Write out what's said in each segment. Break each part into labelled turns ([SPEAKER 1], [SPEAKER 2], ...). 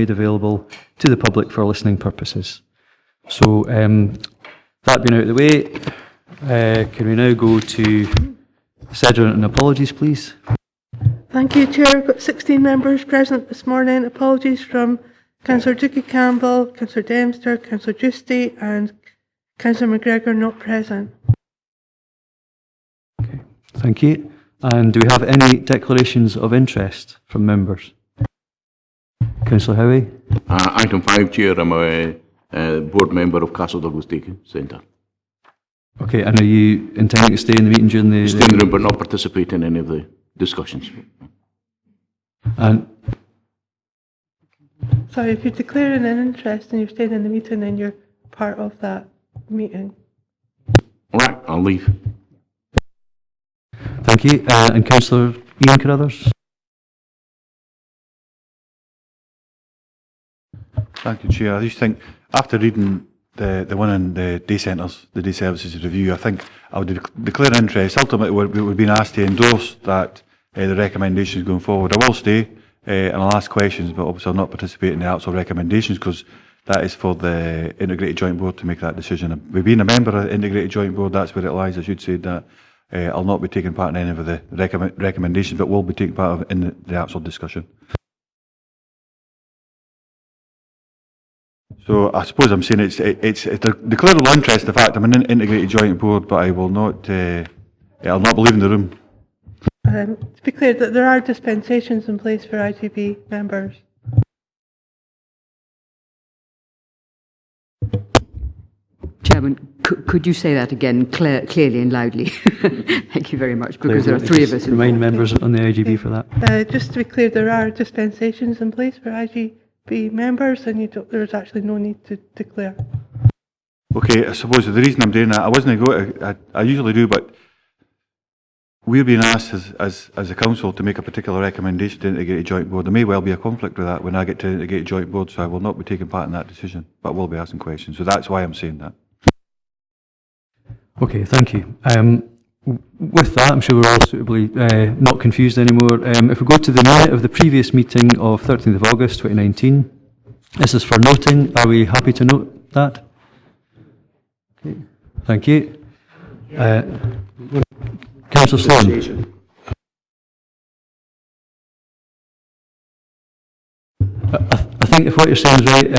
[SPEAKER 1] made available to the public for listening purposes. So that being out of the way, can we now go to SEDERUNT and apologies, please?
[SPEAKER 2] Thank you, Chair. We've got 16 members present this morning. Apologies from Councillor Dookie Campbell, Councillor Dempster, Councillor Giusti and Councillor McGregor not present.
[SPEAKER 1] Okay, thank you. And do we have any declarations of interest from members? Councillor Howie?
[SPEAKER 3] Item 5, Chair. I'm a board member of Castle Douglas Centre.
[SPEAKER 1] Okay, and are you intending to stay in the meeting during the...
[SPEAKER 3] Stay in the room but not participate in any of the discussions.
[SPEAKER 1] And...
[SPEAKER 2] Sorry, if you're declaring an interest and you're staying in the meeting, then you're part of that meeting.
[SPEAKER 3] All right, I'll leave.
[SPEAKER 1] Thank you. And Councillor Ian Carruthers?
[SPEAKER 4] Thank you, Chair. I just think, after reading the one on the day centres, the day services review, I think I would declare interest. Ultimately, we've been asked to endorse that, the recommendations going forward. I will stay and I'll ask questions, but obviously I'll not participate in the actual recommendations because that is for the Integrated Joint Board to make that decision. We've been a member of the Integrated Joint Board, that's where it lies. I should say that I'll not be taking part in any of the recommendations, but will be taking part in the actual discussion. So I suppose I'm saying it's a declarable interest. The fact I'm an Integrated Joint Board, but I will not. I'll not be leaving the room.
[SPEAKER 2] To be clear, that there are dispensations in place for IGB members.
[SPEAKER 5] Chairman, could you say that again clearly and loudly? Thank you very much, because there are three of us.
[SPEAKER 1] Remind members on the IGB for that.
[SPEAKER 2] Just to be clear, there are dispensations in place for IGB members, and there's actually no need to declare.
[SPEAKER 4] Okay, I suppose the reason I'm doing that, I wasn't going to I usually do, but we're being asked as a council to make a particular recommendation to the Integrated Joint Board. There may well be a conflict with that when I get to the Integrated Joint Board, so I will not be taking part in that decision, but will be asking questions. So that's why I'm saying that.
[SPEAKER 1] Okay, thank you. With that, I'm sure we're all suitably not confused anymore. If we go to the minute of the previous meeting of 13th of August 2019, this is for noting. Are we happy to note that? Okay, thank you. Councillor Sloan. I think if what you're saying is right,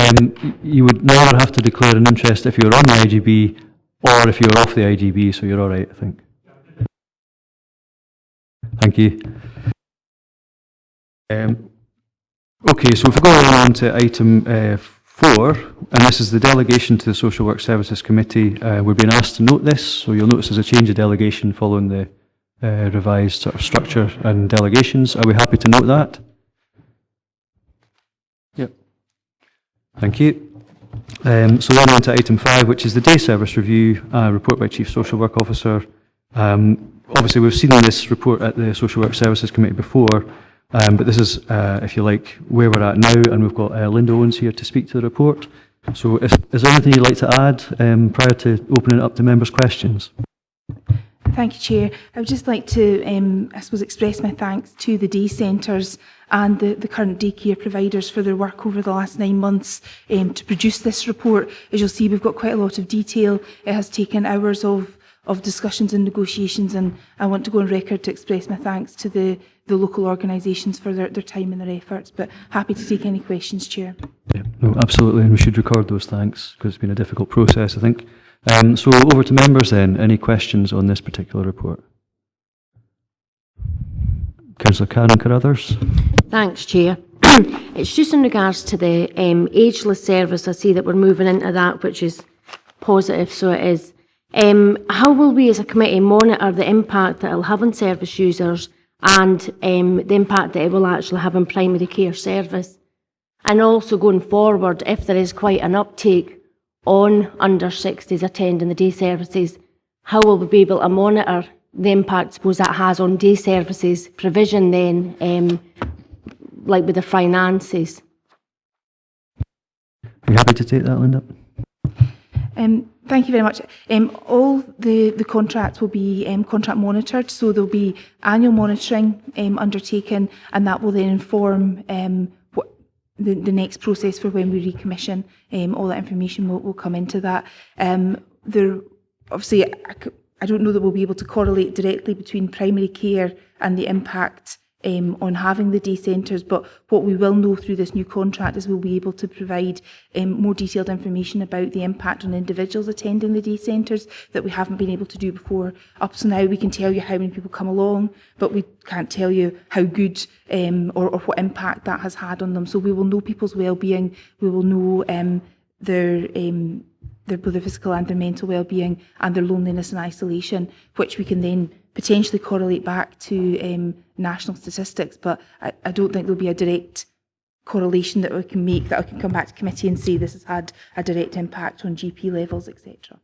[SPEAKER 1] you would never have to declare an interest if you're on the IGB or if you're off the IGB, so you're all right, I think. Thank you. Okay, so if we go on to item 4, and this is the delegation to the Social Work Services Committee. We're being asked to note this, so you'll notice there's a change of delegation following the revised sort of structure and delegations. Are we happy to note that? Yep. Thank you. So then on to item 5, which is the day service review, report by Chief Social Work Officer. Obviously we've seen this report at the Social Work Services Committee before, but this is, if you like, where we're at now, and we've got Linda Owens here to speak to the report. So is there anything you'd like to add prior to opening it up to members' questions?
[SPEAKER 6] Thank you, Chair. I would just like to, I suppose, express my thanks to the day centres and the current daycare providers for their work over the last 9 months to produce this report. As you'll see, we've got quite a lot of detail. It has taken hours of discussions and negotiations, and I want to go on record to express my thanks to the local organisations for their time and their efforts, but happy to take any questions, Chair.
[SPEAKER 1] Yeah, no, absolutely, and we should record those thanks because it's been a difficult process, I think. So over to members then. Any questions on this particular report? Councillor Karen Carruthers.
[SPEAKER 7] Thanks, Chair. It's just in regards to the ageless service. I see that we're moving into that, which is positive, so it is. How will we as a committee monitor the impact that it will have on service users and the impact that it will actually have on primary care service? And also going forward, if there is quite an uptake on under 60s attending the day services, how will we be able to monitor the impact, suppose, that has on day services provision then, like with the finances?
[SPEAKER 1] Are you happy to take that, Linda?
[SPEAKER 6] Thank you very much. All the contracts will be contract monitored, so there will be annual monitoring undertaken, and that will then inform the next process for when we recommission. All that information will come into that. Obviously, I don't know that we'll be able to correlate directly between primary care and the impact on having the day centres, but what we will know through this new contract is we'll be able to provide more detailed information about the impact on individuals attending the day centres that we haven't been able to do before. Up to now, we can tell you how many people come along, but we can't tell you how good or what impact that has had on them. So we will know people's well-being, we will know their both their physical and their mental well-being and their loneliness and isolation, which we can then potentially correlate back to national statistics. But I don't think there'll be a direct correlation that we can make, that I can come back to committee and say this has had a direct impact on GP levels, etc.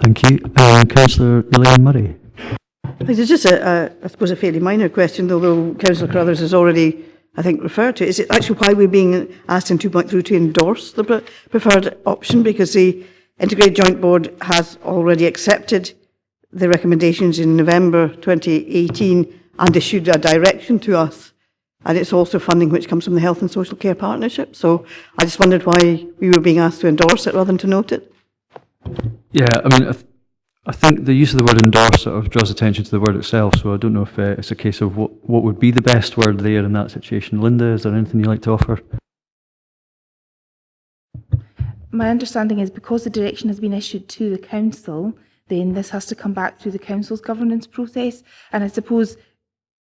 [SPEAKER 1] Thank you. Councillor Elaine Murray.
[SPEAKER 8] It's just, I suppose, a fairly minor question, although Councillor Carruthers has already, I think, referred to it. Is it actually why we're being asked in 2.3 to endorse the preferred option? Because the Integrated Joint Board has already accepted the recommendations in November 2018 and issued a direction to us. And it's also funding which comes from the Health and Social Care Partnership. So I just wondered why we were being asked to endorse it rather than to note it.
[SPEAKER 1] Yeah, I mean, I think the use of the word endorse sort of draws attention to the word itself, so I don't know if it's a case of what would be the best word there in that situation. Linda, is there anything you'd like to offer?
[SPEAKER 6] My understanding is because the direction has been issued to the council, then this has to come back through the council's governance process. And I suppose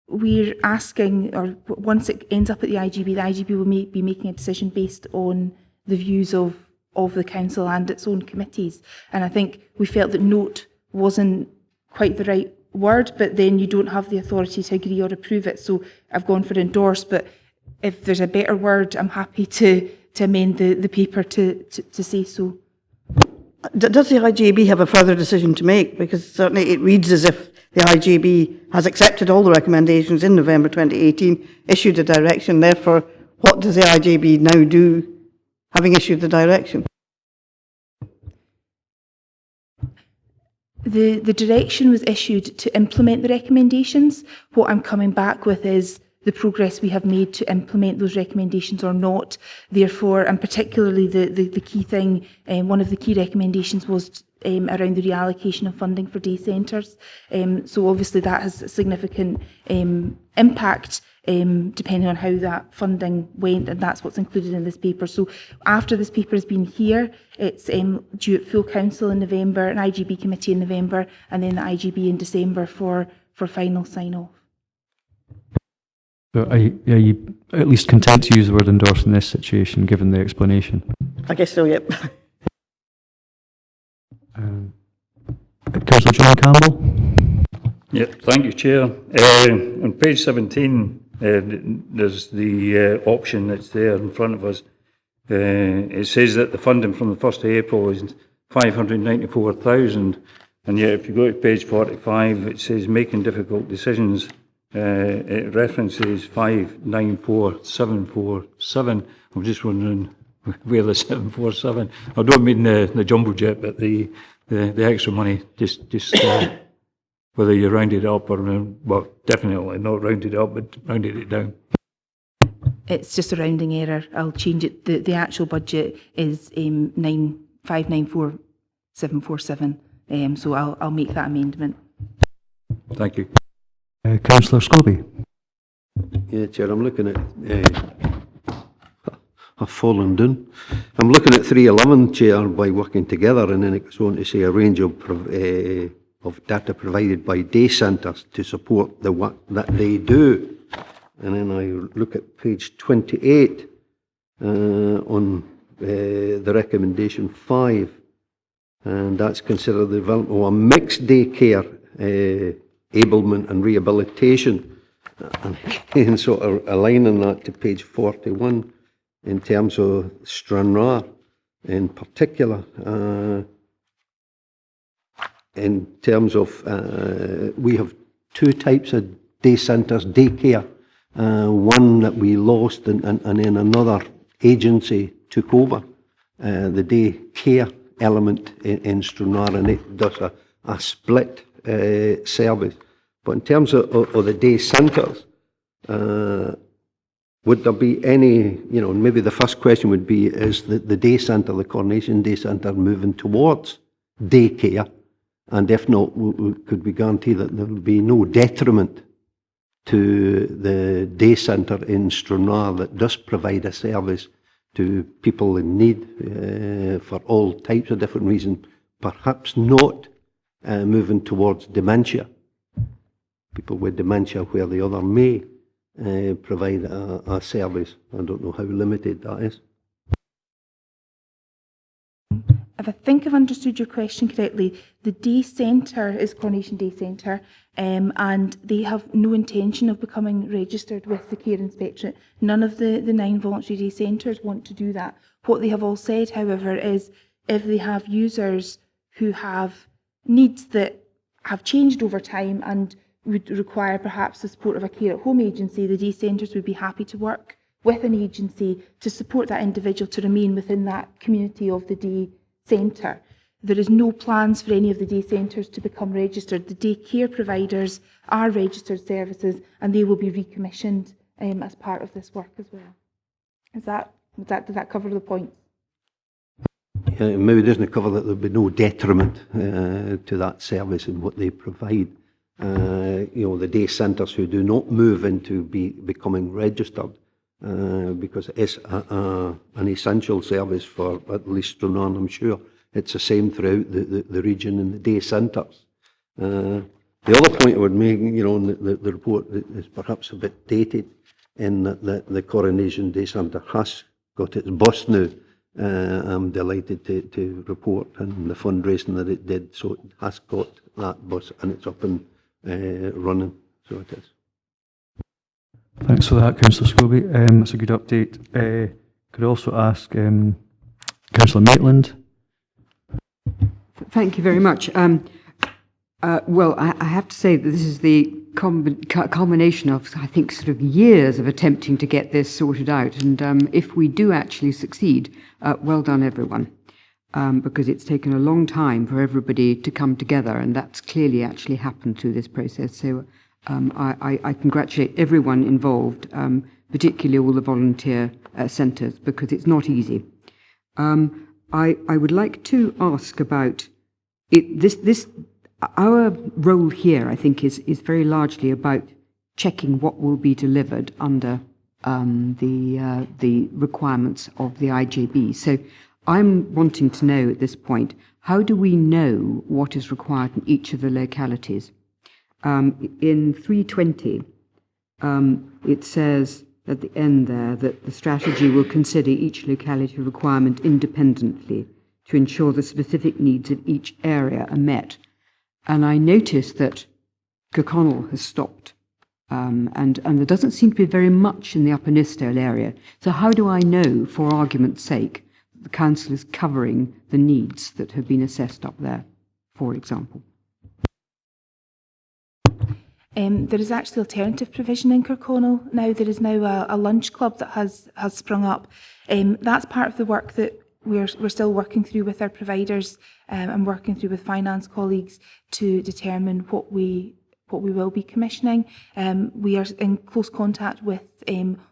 [SPEAKER 6] we're asking, or once it ends up at the IGB will be making a decision based on the views of the council and its own committees. And I think we felt that note wasn't quite the right word, but then you don't have the authority to agree or approve it. So I've gone for endorse, but if there's a better word, I'm happy to amend the paper to say so.
[SPEAKER 8] Does the IGB have a further decision to make? Because certainly it reads as if the IGB has accepted all the recommendations in November 2018, issued a direction. Therefore, what does the IGB now do, having issued the direction?
[SPEAKER 6] The direction was issued to implement the recommendations. What I'm coming back with is the progress we have made to implement those recommendations or not. Therefore, and particularly the key thing, one of the key recommendations was around the reallocation of funding for day centres. So obviously that has a significant impact depending on how that funding went, and that's what's included in this paper. So after this paper has been here, it's due at full council in November, an IGB committee in November, and then the IGB in December for final sign-off.
[SPEAKER 1] So are you at least content to use the word endorse in this situation, given the explanation?
[SPEAKER 8] I guess so, yep.
[SPEAKER 1] Councillor John Campbell?
[SPEAKER 9] Yeah, thank you, Chair. On page 17, there's the option that's there in front of us. It says that the funding from the 1st of April is 594,000, and yet if you go to page 45, it says making difficult decisions. It references 594,747. I'm just wondering where the 747. I don't mean the jumbo jet, but the extra money. Just whether you rounded it up or well, definitely not rounded it up, but rounded it down.
[SPEAKER 6] It's just a rounding error. I'll change it. The actual budget is 594,747. So I'll make that amendment.
[SPEAKER 9] Thank you.
[SPEAKER 1] Councillor Scobie?
[SPEAKER 10] Yeah, Chair, I'm looking at... I've fallen down. I'm looking at 311, Chair, by working together, and then it goes on to say a range of data provided by day centres to support the work that they do. And then I look at page 28 on the recommendation 5, and that's considered the development of a mixed day care ablement and rehabilitation, and again sort of aligning that to page 41 in terms of Stranraer in particular, in terms of we have two types of day centres, daycare, one that we lost and then another agency took over the day care element in Stranraer, and it does a split service. But in terms of the day centres, would there be any, maybe the first question would be, is the day centre, the Coronation Day Centre, moving towards daycare? And if not, could we guarantee that there will be no detriment to the day centre in Stranraer that does provide a service to people in need for all types of different reasons, perhaps not moving towards dementia? People with dementia where the other may provide a service. I don't know how limited that is.
[SPEAKER 6] If I think I've understood your question correctly, the day centre is Coronation Day Centre, and they have no intention of becoming registered with the Care Inspectorate. None of the 9 voluntary day centres want to do that. What they have all said, however, is if they have users who have needs that have changed over time and would require perhaps the support of a care at home agency, the day centres would be happy to work with an agency to support that individual to remain within that community of the day centre. There is no plans for any of the day centres to become registered. The day care providers are registered services and they will be recommissioned as part of this work as well. Does that cover the point?
[SPEAKER 10] Yeah, maybe it doesn't cover that there will be no detriment to that service and what they provide. The day centres who do not move into becoming registered, because it is an essential service for at least Stranraer, I'm sure it's the same throughout the region and the day centres. The other point I would make, the report is perhaps a bit dated in that the Coronation Day Centre has got its bus now. I'm delighted to report on the fundraising that it did, so it has got that bus and it's up and running, so it is.
[SPEAKER 1] Thanks for that, Councillor Scobie. That's a good update. Could I also ask Councillor Maitland?
[SPEAKER 5] Thank you very much. Well, I have to say that this is the culmination of, I think, sort of years of attempting to get this sorted out. And if we do actually succeed, well done, everyone. Because it's taken a long time for everybody to come together, and that's clearly actually happened through this process. So I congratulate everyone involved, particularly all the volunteer centres, because it's not easy. I would like to ask about it. Our role here, I think, is very largely about checking what will be delivered under the requirements of the IJB. So I'm wanting to know at this point, how do we know what is required in each of the localities? In 320, it says at the end there that the strategy will consider each locality requirement independently to ensure the specific needs of each area are met. And I noticed that Kirkconnell has stopped, and there doesn't seem to be very much in the Upper Nithsdale area. So how do I know, for argument's sake, that the council is covering the needs that have been assessed up there, for example?
[SPEAKER 6] There is actually alternative provision in Kirkconnell now. There is now a lunch club that has sprung up. That's part of the work that we're still working through with our providers and working through with finance colleagues to determine what we will be commissioning. We are in close contact with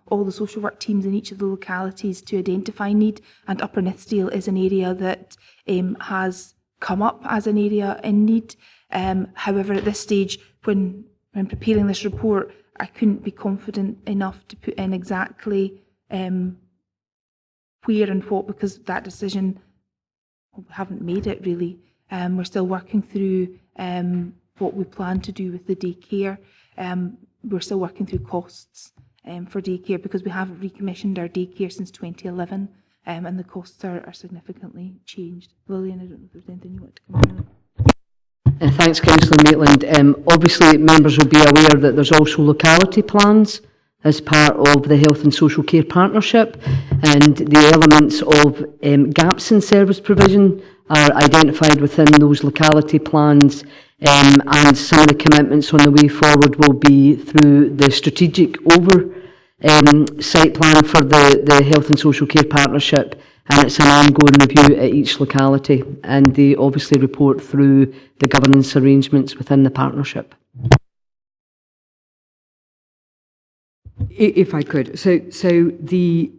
[SPEAKER 6] all the social work teams in each of the localities to identify need, and Upper Nithsdale is an area that has come up as an area in need. However, at this stage, when preparing this report, I couldn't be confident enough to put in exactly where and what, because that decision, we haven't made it really. We're still working through what we plan to do with the daycare. We're still working through costs for daycare, because we haven't recommissioned our daycare since 2011, and the costs are significantly changed. Lillian, I don't know if there's anything you want to come on.
[SPEAKER 7] Thanks, Councillor Maitland. Obviously, members will be aware that there's also locality plans as part of the Health and Social Care Partnership, and the elements of gaps in service provision are identified within those locality plans, and some of the commitments on the way forward will be through the strategic site plan for the Health and Social Care Partnership, and it's an ongoing review at each locality, and they obviously report through the governance arrangements within the partnership.
[SPEAKER 5] If I could. So the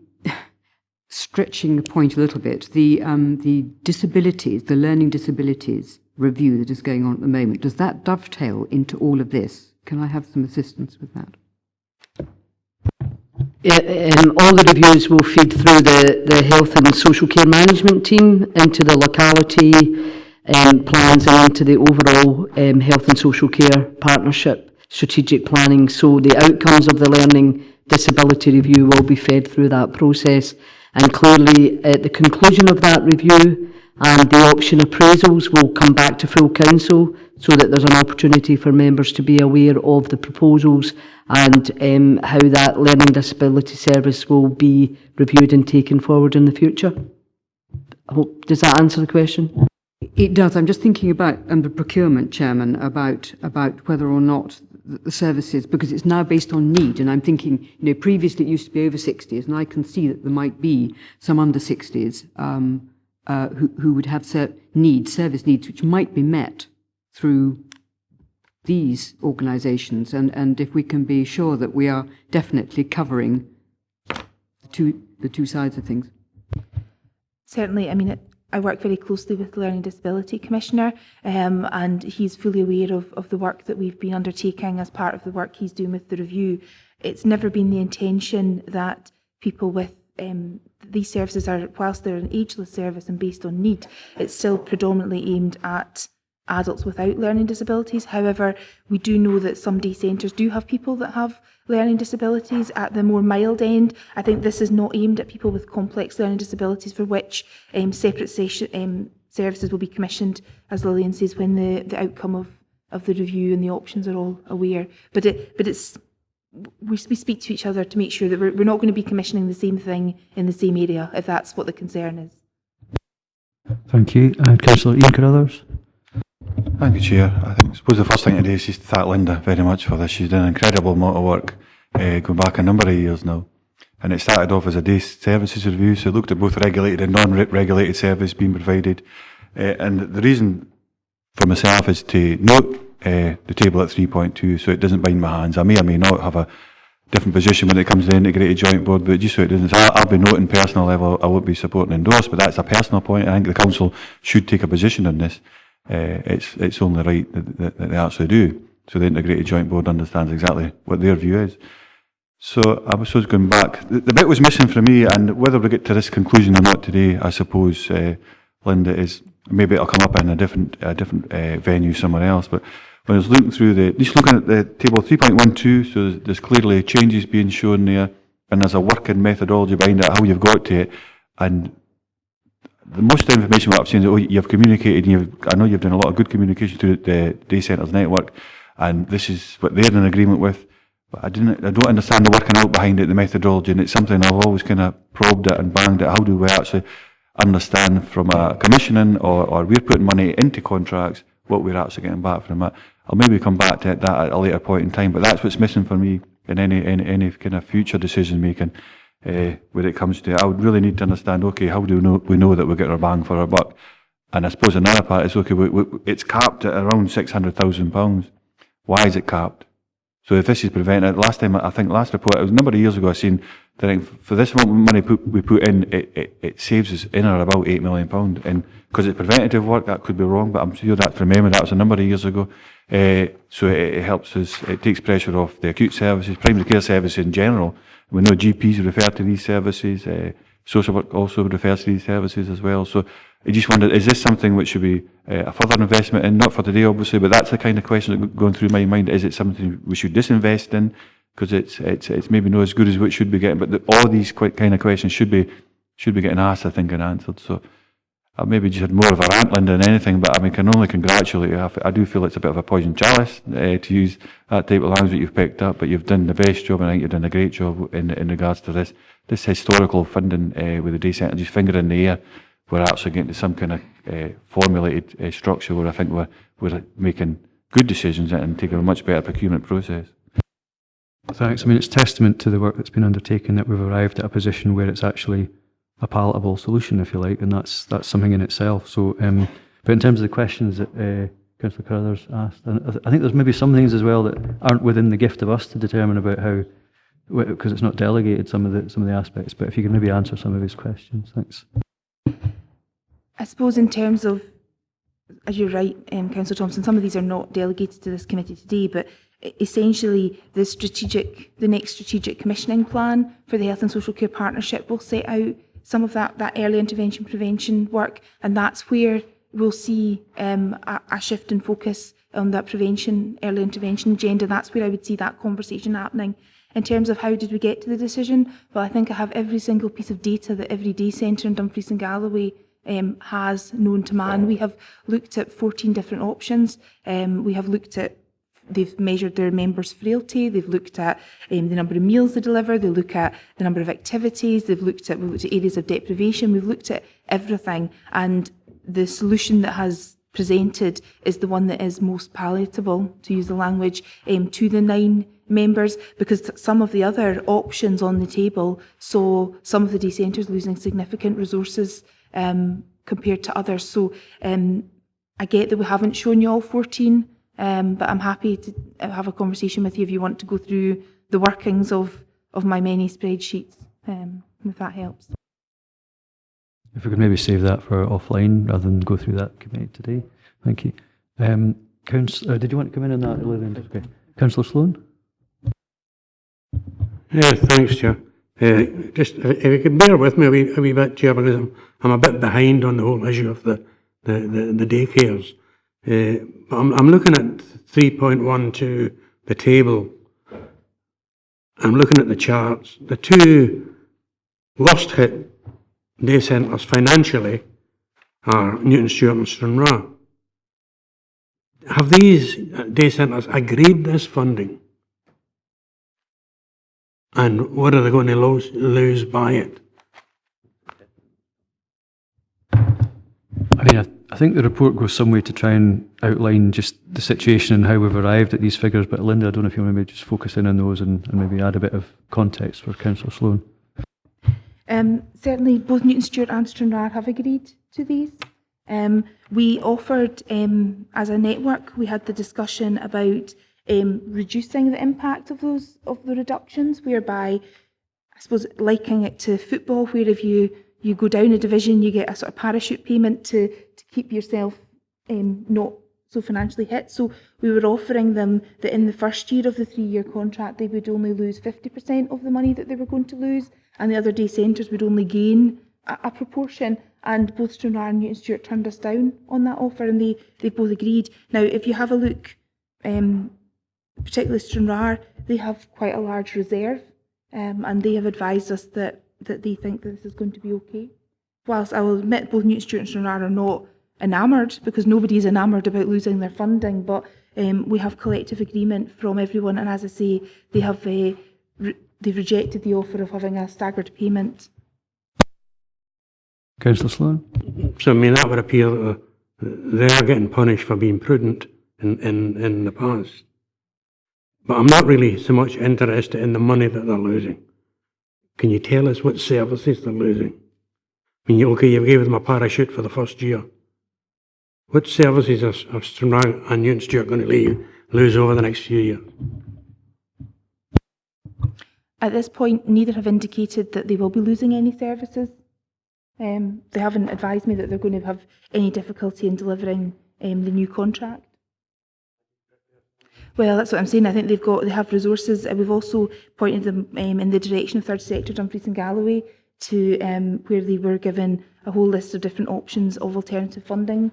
[SPEAKER 5] stretching the point a little bit, the disabilities, the learning disabilities review that is going on at the moment, does that dovetail into all of this? Can I have some assistance with that?
[SPEAKER 11] All the reviews will feed through the health and social care management team into the locality plans and into the overall health and social care partnership strategic planning. So the outcomes of the learning disability review will be fed through that process. And clearly at the conclusion of that review, the option appraisals will come back to full council so that there's an opportunity for members to be aware of the proposals and how that learning disability service will be reviewed and taken forward in the future. Does that answer the question?
[SPEAKER 5] It does. I'm just thinking about the procurement, Chairman, about whether or not the services, because it's now based on need, and I'm thinking, previously it used to be over 60s, and I can see that there might be some under 60s who would have service needs, which might be met through these organisations, and if we can be sure that we are definitely covering the two sides of things.
[SPEAKER 6] Certainly, I mean, I work very closely with the Learning Disability Commissioner, and he's fully aware of the work that we've been undertaking as part of the work he's doing with the review. It's never been the intention that people with these services are, whilst they're an ageless service and based on need, it's still predominantly aimed at adults without learning disabilities. However, we do know that some day centres do have people that have learning disabilities at the more mild end. I think this is not aimed at people with complex learning disabilities, for which separate services will be commissioned, as Lillian says, when the outcome of the review and the options are all aware. But it's we speak to each other to make sure that we're not going to be commissioning the same thing in the same area, if that's what the concern is.
[SPEAKER 1] Thank you. Councillor Ian Carruthers.
[SPEAKER 4] Thank you, Chair. I suppose the first thing to do is just thank Linda very much for this. She's done an incredible amount of work going back a number of years now. And it started off as a day services review, so it looked at both regulated and non-regulated service being provided. And the reason for myself is to note the table at 3.2 so it doesn't bind my hands. I may or may not have a different position when it comes to the integrated joint board, but just so it doesn't. So I'll be noting personal level, I won't be supporting endorse, but that's a personal point. I think the council should take a position on this. It's only right that they actually do, so the integrated joint board understands exactly what their view is. So I was going back. The bit was missing for me, and whether we get to this conclusion or not today, I suppose, Linda, is maybe it'll come up in a different venue somewhere else. But when I was looking through just looking at the table 3.12, so there's clearly changes being shown there, and there's a working methodology behind it, how you've got to it, and the most of the information what I've seen is you've communicated, and I know you've done a lot of good communication through the Day Centres network, and this is what they're in agreement with. But I don't understand the working out behind it, the methodology, and it's something I've always kind of probed it and banged it. How do we actually understand from a commissioning or we're putting money into contracts what we're actually getting back from it? I'll maybe come back to that at a later point in time, but that's what's missing for me in any kind of future decision making. When it comes to it, I would really need to understand, okay, how do we know that we get our bang for our buck? And I suppose another part is, okay, it's capped at around £600,000. Why is it capped? So if this is prevented, last report, it was a number of years ago, I seen that for this amount of money we put in, it saves us in or about £8 million. And because it's preventative work, that could be wrong, but I'm sure that's from memory, that was a number of years ago. So it helps us, it takes pressure off the acute services, primary care services in general. We know GPs refer to these services, social work also refers to these services as well. So I just wondered, is this something which should be a further investment in? Not for today, obviously, but that's the kind of question that's going through my mind. Is it something we should disinvest in? Because it's maybe not as good as what it should be getting, but all these kind of questions should be getting asked, I think, and answered. So I maybe just had more of a rant, Linda, than anything, but I mean, can only congratulate you. I do feel it's a bit of a poison chalice to use that type of language that you've picked up, but you've done the best job, and I think you've done a great job in regards to this historical funding with the Day Centre, just finger in the air. We're actually getting to some kind of formulated structure where I think we're making good decisions and taking a much better procurement process.
[SPEAKER 1] Thanks. I mean, it's testament to the work that's been undertaken that we've arrived at a position where it's actually a palatable solution, if you like, and that's something in itself. So, but in terms of the questions that Councillor Carruthers asked, and I think there's maybe some things as well that aren't within the gift of us to determine about how because it's not delegated some of the aspects. But if you could maybe answer some of his questions, thanks.
[SPEAKER 6] I suppose in terms of, as you're right, Councillor Thompson, some of these are not delegated to this committee today, but essentially the next strategic commissioning plan for the Health and Social Care Partnership will set out some of that early intervention prevention work, and that's where we'll see a shift in focus on that early intervention agenda. That's where I would see that conversation happening. In terms of how did we get to the decision, well, I think I have every single piece of data that every day centre in Dumfries and Galloway has known to man. We have looked at 14 different options. We have looked at, they've measured their members' frailty, they've looked at the number of meals they deliver, they look at the number of activities, we've looked at areas of deprivation, we've looked at everything, and the solution that has presented is the one that is most palatable, to use the language, to the 9 members, because some of the other options on the table saw some of the day centres losing significant resources compared to others. So I get that we haven't shown you all 14, but I'm happy to have a conversation with you if you want to go through the workings of my many spreadsheets, if that helps.
[SPEAKER 1] If we could maybe save that for offline rather than go through that committee today. Thank you. Did you want to come in on that, Elaine? Okay. Councillor Sloan?
[SPEAKER 12] Yeah, thanks, Chair. Just if you could bear with me a wee bit, Chair, because I'm a bit behind on the whole issue of the daycares. I'm looking at 3.12, the table. I'm looking at the charts. The 2 worst hit day centres financially are Newton Stewart and Stranraer. Have these day centres agreed this funding? And what are they going to lose by it?
[SPEAKER 1] I mean, I think the report goes some way to try and outline just the situation and how we've arrived at these figures, but Linda, I don't know if you want to maybe just focus in on those and maybe add a bit of context for Councillor Sloan.
[SPEAKER 6] Certainly both Newton Stewart and Stranraer have agreed to these. We offered, as a network, we had the discussion about reducing the impact of the reductions, whereby, I suppose, likening it to football, where if you go down a division, you get a sort of parachute payment to keep yourself not so financially hit. So we were offering them that in the first year of the 3-year contract, they would only lose 50% of the money that they were going to lose, and the other day centres would only gain a proportion. And both Stranraer and Newton Stewart turned us down on that offer, and they both agreed. Now, if you have a look, particularly Stranraer, they have quite a large reserve, and they have advised us that they think that this is going to be okay. Whilst I will admit both Newton Stewart and Stranraer are not enamoured, because nobody is enamoured about losing their funding, but we have collective agreement from everyone, and as I say, they have they've rejected the offer of having a staggered payment.
[SPEAKER 1] Councillor Sloan?
[SPEAKER 12] So, I mean, that would appear that they are getting punished for being prudent in the past. But I'm not really so much interested in the money that they're losing. Can you tell us what services they're losing? I mean, okay, you gave them a parachute for the first year. What services are Stranraer and Newton Stewart going to lose over the next few years?
[SPEAKER 6] At this point, neither have indicated that they will be losing any services. They haven't advised me that they're going to have any difficulty in delivering the new contract. Well, that's what I'm saying. I think they have resources. We've also pointed them in the direction of third sector, Dumfries and Galloway, to where they were given a whole list of different options of alternative funding,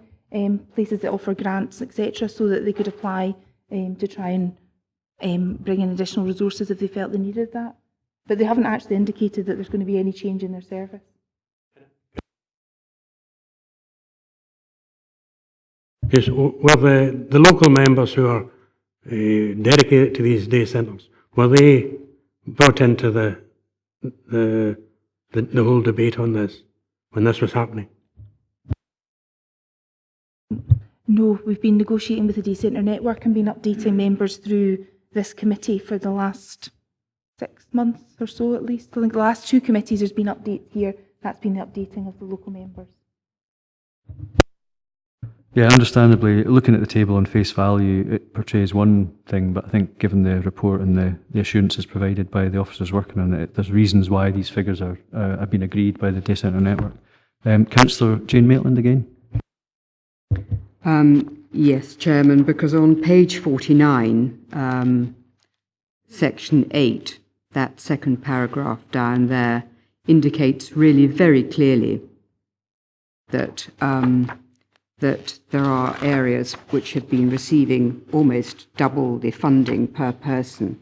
[SPEAKER 6] places that offer grants, etc., so that they could apply to try and bring in additional resources if they felt they needed that. But they haven't actually indicated that there's going to be any change in their service.
[SPEAKER 12] Yes, well, the local members who are dedicated to these day centres, were they brought into the whole debate on this when this was happening?
[SPEAKER 6] No, we've been negotiating with the day centre network and been updating members through this committee for the last 6 months or so at least. I think the last 2 committees there's been updates here. That's been the updating of the local members.
[SPEAKER 1] Yeah, understandably, looking at the table on face value, it portrays one thing, but I think given the report and the assurances provided by the officers working on it, there's reasons why these figures are have been agreed by the Day Centre Network. Councillor Jane Maitland again.
[SPEAKER 5] Yes, Chairman, because on page 49, section 8, that second paragraph down there indicates really very clearly that that there are areas which have been receiving almost double the funding per person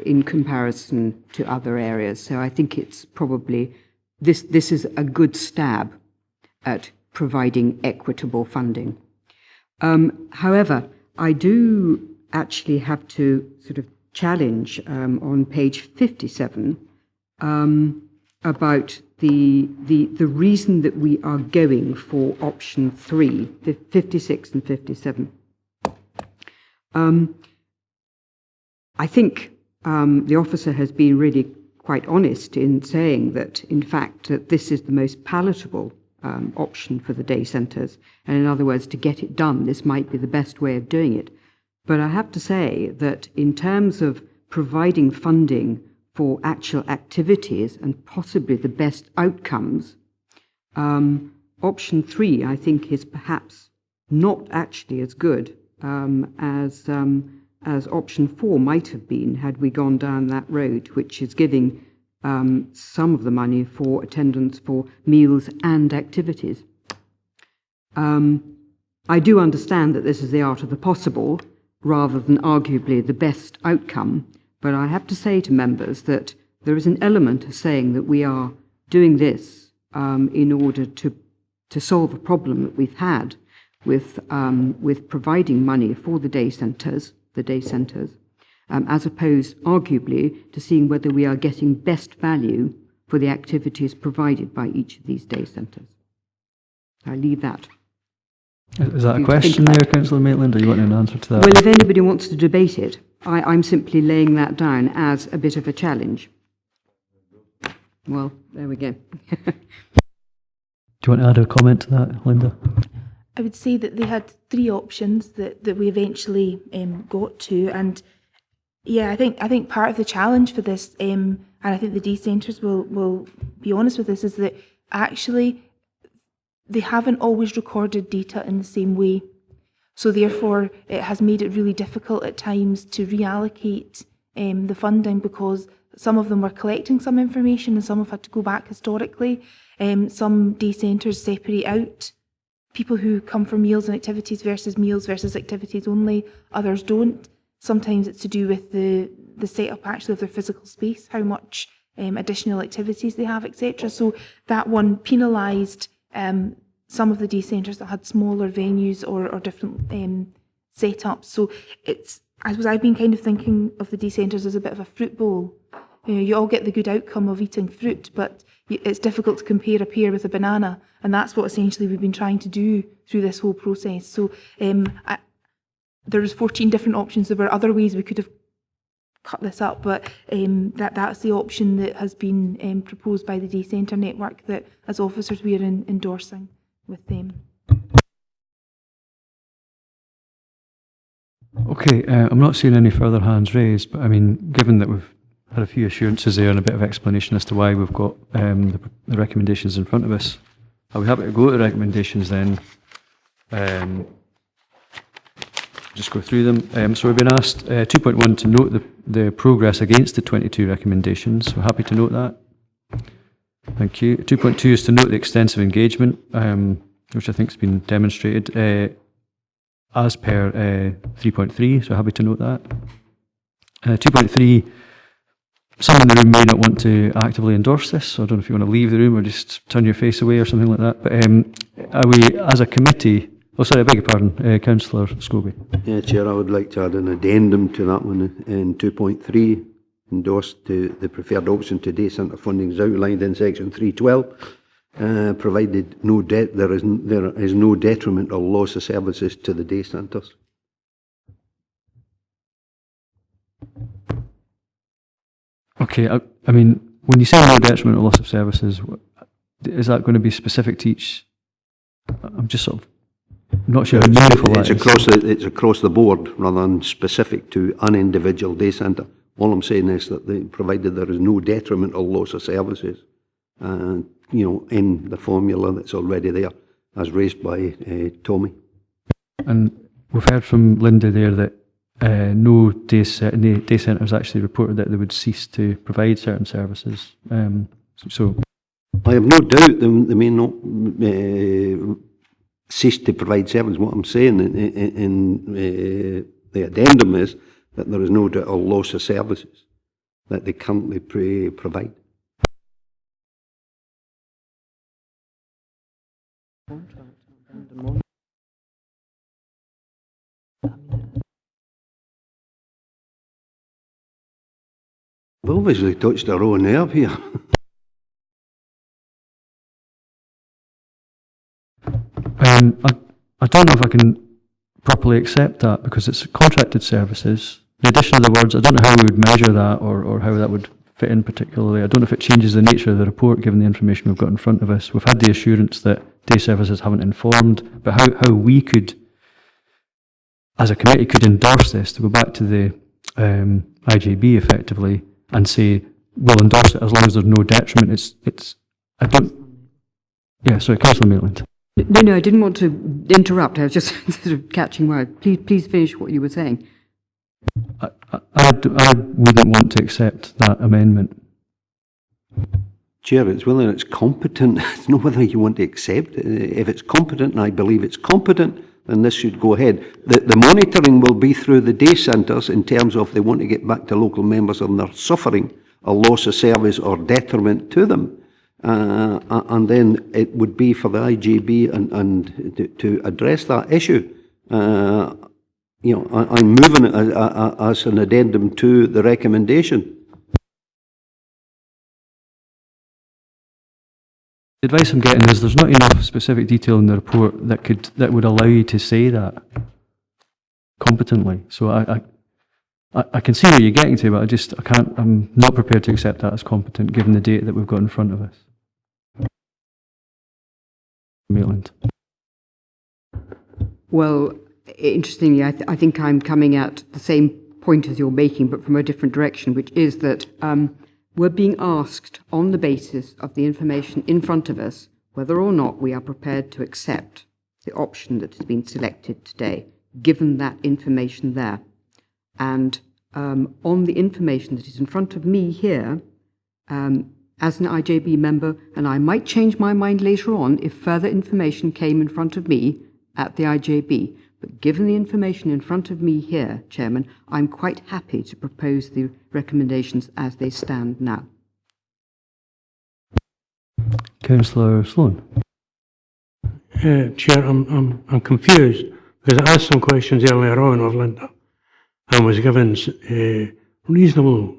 [SPEAKER 5] in comparison to other areas. So I think it's probably, this is a good stab at providing equitable funding. However, I do actually have to sort of challenge on page 57 about the reason that we are going for option 3, 56 and 57. I think the officer has been really quite honest in saying that, in fact, that this is the most palatable option for the day centres, and in other words, to get it done, this might be the best way of doing it. But I have to say that in terms of providing funding for actual activities and possibly the best outcomes, option 3, I think, is perhaps not actually as good as option 4 might have been had we gone down that road, which is giving some of the money for attendance for meals and activities. I do understand that this is the art of the possible rather than arguably the best outcome, but I have to say to members that there is an element of saying that we are doing this in order to solve a problem that we've had with providing money for the day centres, as opposed, arguably, to seeing whether we are getting best value for the activities provided by each of these day centres. I leave that.
[SPEAKER 1] Is that a question there, Councillor Maitland, or you want an answer to that?
[SPEAKER 5] Well, if anybody wants to debate it, I'm simply laying that down as a bit of a challenge. Well, there we go.
[SPEAKER 1] Do you want to add a comment to that, Linda?
[SPEAKER 6] I would say that they had 3 options that we eventually got to, and yeah, I think part of the challenge for this, and I think the day centres will be honest with this, is that actually they haven't always recorded data in the same way. So therefore, it has made it really difficult at times to reallocate the funding, because some of them were collecting some information and some have had to go back historically. Some day centres separate out people who come for meals and activities versus activities only. Others don't. Sometimes it's to do with the setup actually of their physical space, how much additional activities they have, etc. So that one penalised some of the day centres that had smaller venues or different setups. So it's, I suppose I've been kind of thinking of the day centres as a bit of a fruit bowl. You know, you all get the good outcome of eating fruit, but it's difficult to compare a pear with a banana, and that's what essentially we've been trying to do through this whole process. So there was 14 different options. There were other ways we could have cut this up, but that's the option that has been proposed by the Day Centre Network that, as officers, we are endorsing with them.
[SPEAKER 1] Okay, I'm not seeing any further hands raised, but I mean, given that we've had a few assurances there and a bit of explanation as to why we've got the recommendations in front of us, I'll be happy to go to the recommendations then. Just go through them. So we've been asked 2.1 to note the progress against the 22 recommendations. We're happy to note that. Thank you. 2.2 is to note the extensive engagement, which I think has been demonstrated as per 3.3, so happy to note that. 2.3, some in the room may not want to actively endorse this, so I don't know if you want to leave the room or just turn your face away or something like that. But are we, as a committee, oh sorry, I beg your pardon, Councillor Scobie.
[SPEAKER 10] Yeah, Chair, I would like to add an addendum to that one in 2.3, endorse the preferred option to day centre funding is outlined in section 312, provided there is no detriment or loss of services to the day centres.
[SPEAKER 1] Okay, I mean, when you say no detriment or loss of services, is that going to be specific to each? I'm just sort of Not sure how meaningful that is.
[SPEAKER 10] It's across the board rather than specific to an individual day centre. All I'm saying is that provided there is no detriment or loss of services, in the formula that's already there, as raised by Tommy.
[SPEAKER 1] And we've heard from Linda there that no day centres actually reported that they would cease to provide certain services. So
[SPEAKER 10] I have no doubt they may not cease to provide services. What I'm saying in the addendum is that there is no doubt or loss of services that they currently provide. We've obviously touched our own nerve here.
[SPEAKER 1] I don't know if I can properly accept that because it's contracted services. The addition of the words, I don't know how we would measure that or how that would fit in particularly. I don't know if it changes the nature of the report given the information we've got in front of us. We've had the assurance that day services haven't informed, but how we could, as a committee, could endorse this to go back to the IJB effectively and say, we'll endorse it as long as there's no detriment. Councillor Maitland.
[SPEAKER 5] No, I didn't want to interrupt. I was just sort of catching word. Please finish what you were saying.
[SPEAKER 1] I wouldn't want to accept that amendment.
[SPEAKER 10] Chair, it's whether it's competent. It's not whether you want to accept it. If it's competent, and I believe it's competent, then this should go ahead. The monitoring will be through the day centres in terms of they want to get back to local members and they're suffering a loss of service or detriment to them. And then it would be for the IJB and to address that issue. I'm moving it as an addendum to the recommendation.
[SPEAKER 1] The advice I'm getting is there's not enough specific detail in the report that would allow you to say that competently. So I can see where you're getting to, but I'm not prepared to accept that as competent given the data that we've got in front of us. Maitland.
[SPEAKER 5] Well, interestingly, I think I'm coming at the same point as you're making, but from a different direction, which is that we're being asked on the basis of the information in front of us whether or not we are prepared to accept the option that has been selected today, given that information there. And on the information that is in front of me here, as an IJB member, and I might change my mind later on if further information came in front of me at the IJB, but given the information in front of me here, Chairman, I'm quite happy to propose the recommendations as they stand now.
[SPEAKER 1] Councillor Sloan.
[SPEAKER 12] Chair, I'm confused because I asked some questions earlier on of Linda and was given reasonable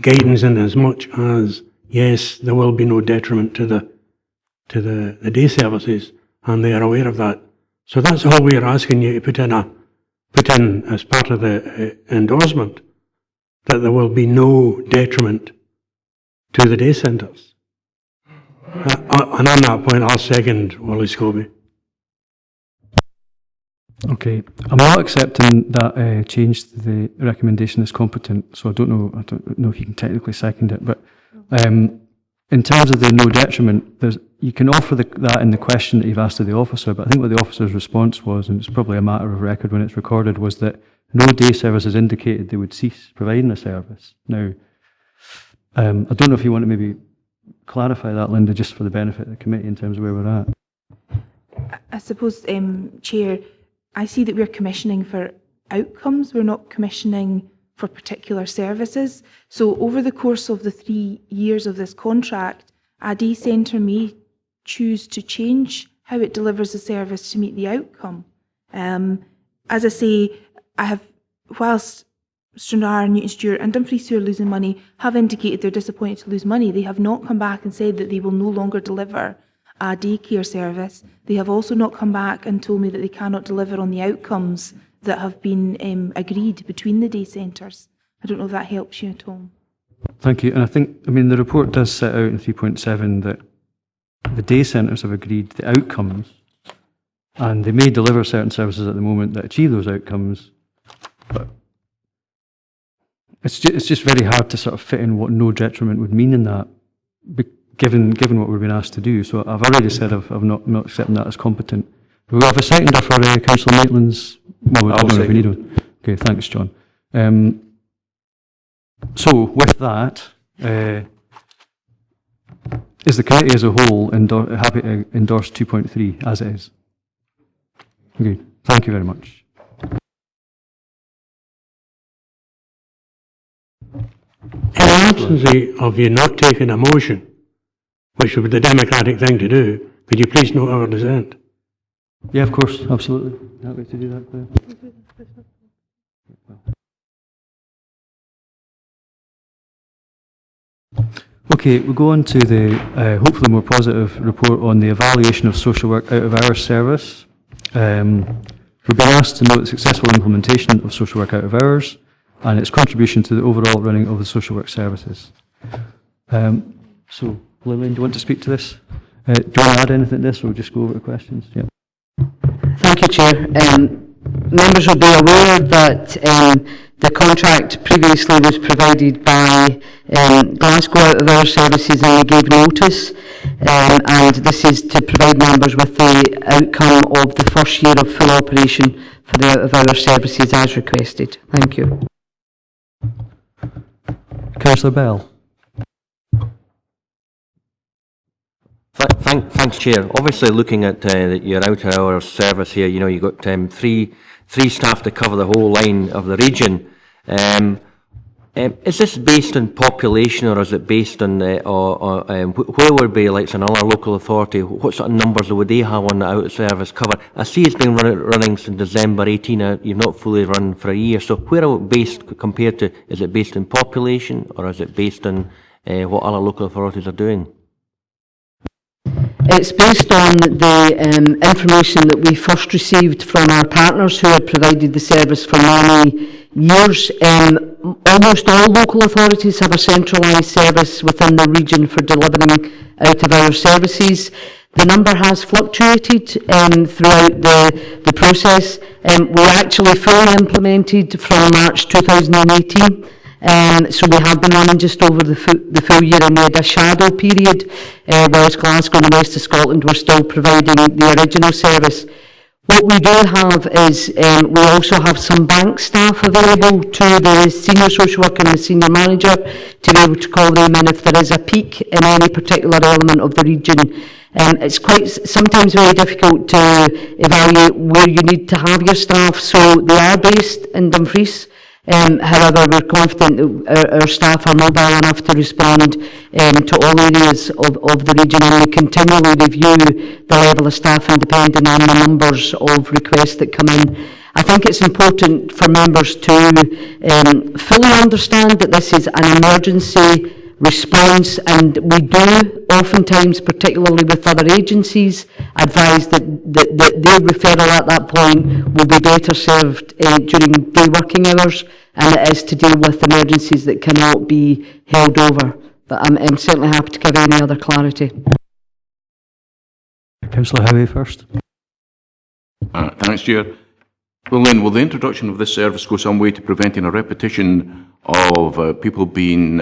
[SPEAKER 12] guidance in as much as, yes, there will be no detriment to the day services, and they are aware of that. So that's all we are asking you to put in as part of the endorsement, that there will be no detriment to the day centres. And on that point, I'll second Wally Scobie.
[SPEAKER 1] Okay, I'm not accepting that change to the recommendation as competent, so I don't know if you can technically second it, but in terms of the no detriment, you can offer that in the question that you've asked of the officer, but I think what the officer's response was, and it's probably a matter of record when it's recorded, was that no day services indicated they would cease providing a service. Now, I don't know if you want to maybe clarify that, Linda, just for the benefit of the committee in terms of where we're at.
[SPEAKER 6] I suppose, Chair, I see that we're commissioning for outcomes. We're not commissioning for particular services. So over the course of the 3 years of this contract, a day centre may choose to change how it delivers a service to meet the outcome. As I say, whilst Stranraer, Newton Stewart and Dumfries, who are losing money, have indicated they're disappointed to lose money, they have not come back and said that they will no longer deliver a daycare service. They have also not come back and told me that they cannot deliver on the outcomes that have been agreed between the day centres. I don't know if that helps you at all.
[SPEAKER 1] Thank you. And the report does set out in 3.7 that the day centres have agreed the outcomes, and they may deliver certain services at the moment that achieve those outcomes, but it's just very hard to sort of fit in what no detriment would mean in that, given what we've been asked to do. So I've already said I've not accepting that as competent. Do we have a seconder for Councillor Maitland's? Well, I don't know if we need one. Okay, thanks, John. So with that, is the committee as a whole happy to endorse 2.3 as it is? Okay, thank you very much.
[SPEAKER 12] In absence of you not taking a motion, which would be the democratic thing to do, could you please note our dissent?
[SPEAKER 1] Yeah, of course, absolutely. Happy to do that, Claire. Okay, we'll go on to the hopefully more positive report on the evaluation of social work out of hours service. We've been asked to note the successful implementation of social work out of hours and its contribution to the overall running of the social work services. So, Lillian, do you want to speak to this? Do you want to add anything to this, or we'll just go over the questions? Yeah.
[SPEAKER 11] Thank you, Chair. Members will be aware that the contract previously was provided by Glasgow Out of Hours Services, and they gave notice, and this is to provide members with the outcome of the first year of full operation for the Out of Hours Services as requested. Thank you.
[SPEAKER 1] Councillor Bell.
[SPEAKER 13] Thanks, Chair. Obviously, looking at your out-of-hours service here, you know, you've got three staff to cover the whole line of the region. Is this based on population, or is it based on, where would be, like another local authority, what sort of numbers would they have on the out-of-service cover? I see it's been running since December 18, you've not fully run for a year, so where are it based compared to, is it based on population, or is it based on what other local authorities are doing?
[SPEAKER 11] It's based on the information that we first received from our partners who had provided the service for many years. Almost all local authorities have a centralised service within the region for delivering out-of-hours services. The number has fluctuated throughout the process. We actually fully implemented from March 2018. So we have been running just over the full year, and we had a shadow period, whereas Glasgow and the West of Scotland were still providing the original service. What we do have is we also have some bank staff available to the senior social worker and the senior manager to be able to call them in if there is a peak in any particular element of the region. It's quite sometimes very difficult to evaluate where you need to have your staff, so they are based in Dumfries. However, we're confident that our staff are mobile enough to respond to all areas of the region, and we continually review the level of staffing depending on the numbers of requests that come in. I think it's important for members to fully understand that this is an emergency response, and we do oftentimes, particularly with other agencies, advise that their referral at that point will be better served during day working hours, and it is to deal with emergencies that cannot be held over. But I'm certainly happy to give any other clarity.
[SPEAKER 1] Councillor Howie first.
[SPEAKER 3] Thanks, Chair. Well, then, will the introduction of this service go some way to preventing a repetition of people being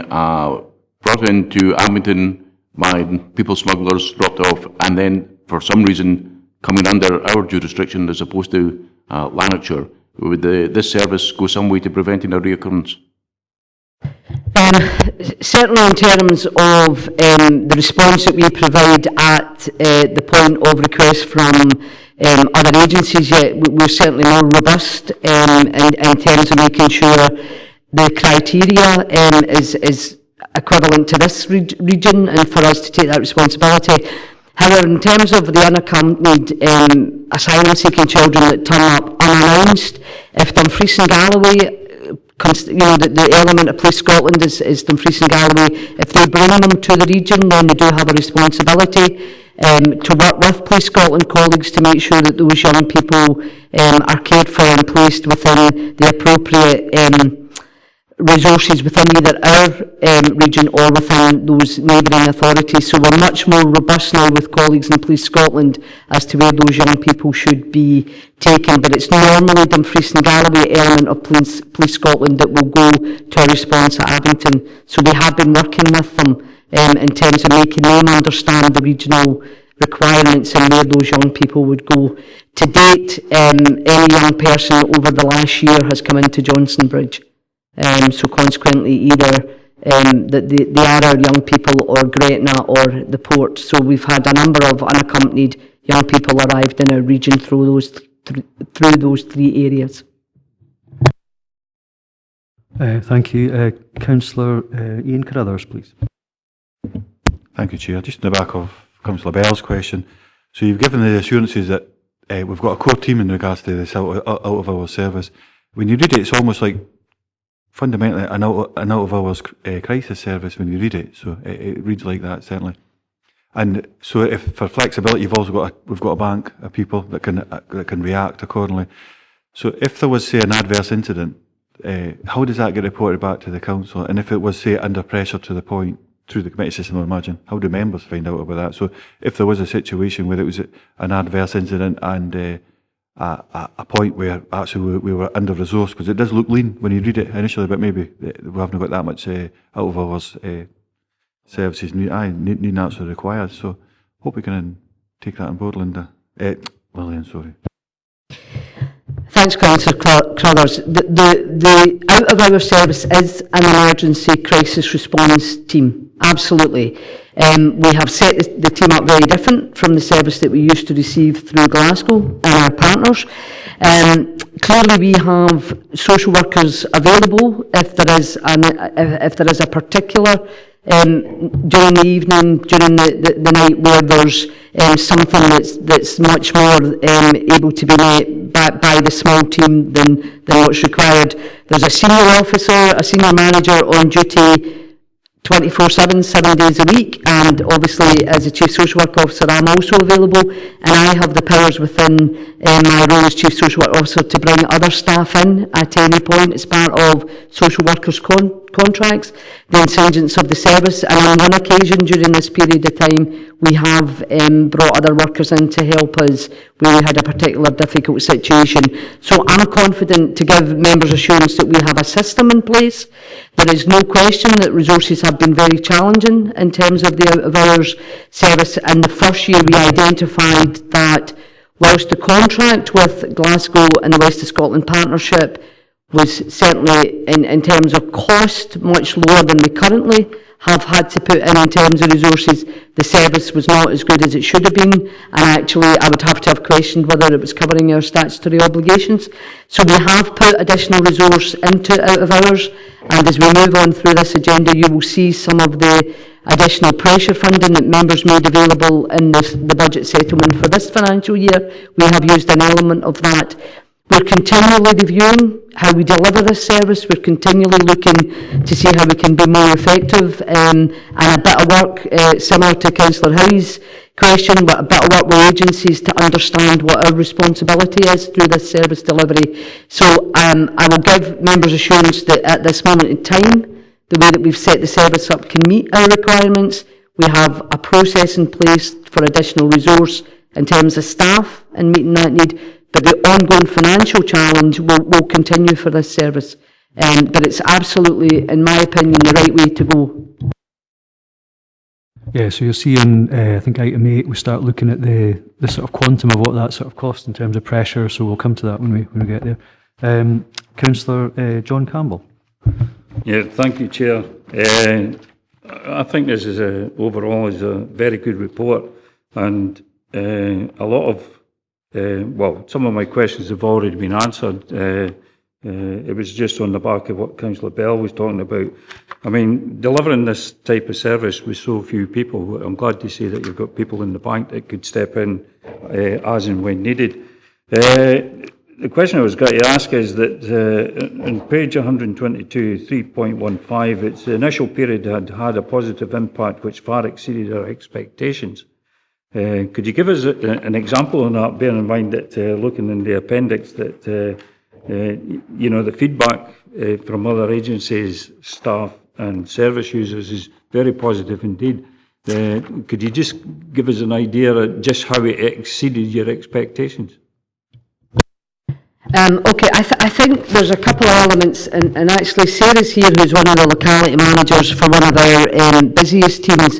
[SPEAKER 3] brought into Abington by people smugglers, dropped off, and then for some reason coming under our jurisdiction as opposed to Lanarkshire? Would this service go some way to preventing a reoccurrence?
[SPEAKER 11] Certainly in terms of the response that we provide at the point of request from other agencies, we're certainly more robust in terms of making sure the criteria is equivalent to this region, and for us to take that responsibility. However, in terms of the unaccompanied asylum-seeking children that turn up unannounced, if Dumfries and Galloway, the element of Police Scotland is Dumfries and Galloway, if they bring them to the region, then they do have a responsibility to work with Police Scotland colleagues to make sure that those young people are cared for and placed within the appropriate resources within either our region or within those neighbouring authorities. So we're much more robust now with colleagues in Police Scotland as to where those young people should be taken. But it's normally Dumfries and Galloway element of Police Scotland that will go to a response at Abington. So we have been working with them in terms of making them understand the regional requirements and where those young people would go. To date, any young person over the last year has come into Johnson Bridge. So consequently, either that they are our young people or Gretna or the port. So we've had a number of unaccompanied young people arrived in our region through those three areas.
[SPEAKER 1] Thank you. Councillor Ian Carruthers, please.
[SPEAKER 4] Thank you, Chair. Just in the back of Councillor Bell's question. So you've given the assurances that we've got a core team in regards to this out of our service. When you read it, it's almost like fundamentally an out of hours crisis service when you read it. So it reads like that, certainly. And so if for flexibility, we've got a bank of people that can react accordingly. So if there was, say, an adverse incident, how does that get reported back to the council? And if it was, say, under pressure to the point through the committee system, I imagine, how do members find out about that? So if there was a situation where it was an adverse incident and a point where actually we were under-resourced, because it does look lean when you read it initially, but maybe we haven't got that much out of hours services need actually required. So hope we can take that on board, Linda. Lillian, sorry.
[SPEAKER 11] Thanks, Councillor Carruthers. The out-of-hours service is an emergency crisis response team, absolutely. We have set the team up very different from the service that we used to receive through Glasgow and our partners. Clearly we have social workers available if there is a particular during the evening, during the night where there's something that's much more able to be met by the small team than what's required. There's a senior officer, a senior manager on duty 24/7, 7 days a week, and obviously as a Chief Social Work Officer I'm also available, and I have the powers within my role as Chief Social Work Officer to bring other staff in at any point as part of social workers' contracts, the insurgents of the service, and on one occasion during this period of time we have brought other workers in to help us where we had a particular difficult situation. So I'm confident to give members assurance that we have a system in place. There is no question that resources have been very challenging in terms of the out-of-hours service. In the first year we identified that whilst the contract with Glasgow and the West of Scotland Partnership was certainly in terms of cost much lower than we currently have had to put in terms of resources, the service was not as good as it should have been, and actually I would have to have questioned whether it was covering our statutory obligations. So we have put additional resource into out-of-hours, and as we move on through this agenda you will see some of the additional pressure funding that members made available in the budget settlement for this financial year. We have used an element of that. We're continually reviewing how we deliver this service. We're continually looking to see how we can be more effective, and a bit of work, similar to Councillor Howie's question, but a bit of work with agencies to understand what our responsibility is through this service delivery. So I will give members assurance that at this moment in time, the way that we've set the service up can meet our requirements. We have a process in place for additional resource in terms of staff and meeting that need. But the ongoing financial challenge will continue for this service. But it's absolutely, in my opinion, the right way to go.
[SPEAKER 1] Yeah, so you'll see in, I think, item 8, we start looking at the sort of quantum of what that sort of cost in terms of pressure, so we'll come to that when we get there. Councillor John Campbell.
[SPEAKER 9] Yeah, thank you, Chair. I think this is overall is a very good report, and a lot of some of my questions have already been answered. It was just on the back of what Councillor Bell was talking about. I mean, delivering this type of service with so few people, I'm glad to see that you've got people in the bank that could step in as and when needed. The question I was going to ask is that on page 122, 3.15, its initial period had a positive impact which far exceeded our expectations. Could you give us an example on that, bearing in mind that looking in the appendix that You know, the feedback from other agencies, staff and service users is very positive indeed. Could you just give us an idea of just how it exceeded your expectations?
[SPEAKER 11] Okay, I think there's a couple of elements, and actually Sarah's here, who's one of the locality managers for one of our busiest teams.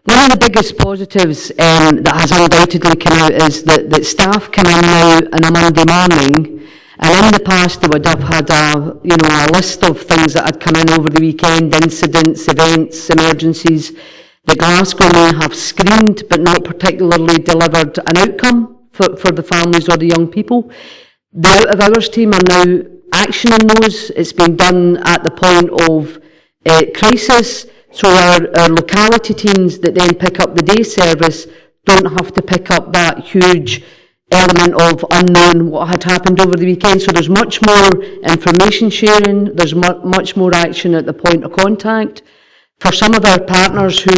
[SPEAKER 11] One of the biggest positives that has undoubtedly come out is that staff come in now on a Monday morning, and in the past they would have had a list of things that had come in over the weekend, incidents, events, emergencies, that Glasgow may have screened but not particularly delivered an outcome for the families or the young people. The out of hours team are now actioning those. It's been done at the point of crisis, so our locality teams that then pick up the day service don't have to pick up that huge element of unknown what had happened over the weekend. So there's much more information sharing, there's much more action at the point of contact. For some of our partners who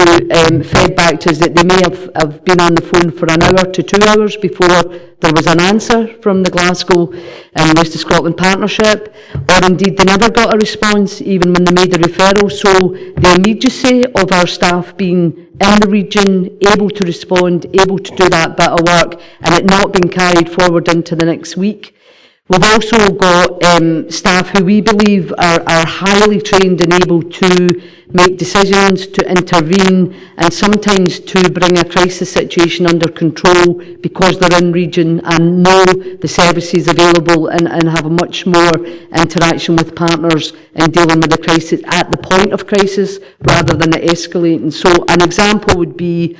[SPEAKER 11] fed back to us that they may have been on the phone for an hour to 2 hours before there was an answer from the Glasgow and West of Scotland partnership, or indeed they never got a response even when they made a referral. So the immediacy of our staff being in the region, able to respond, able to do that bit of work, and it not being carried forward into the next week. We've also got staff who we believe are highly trained and able to make decisions, to intervene, and sometimes to bring a crisis situation under control because they're in region and know the services available and have a much more interaction with partners in dealing with the crisis at the point of crisis rather than it escalating. So an example would be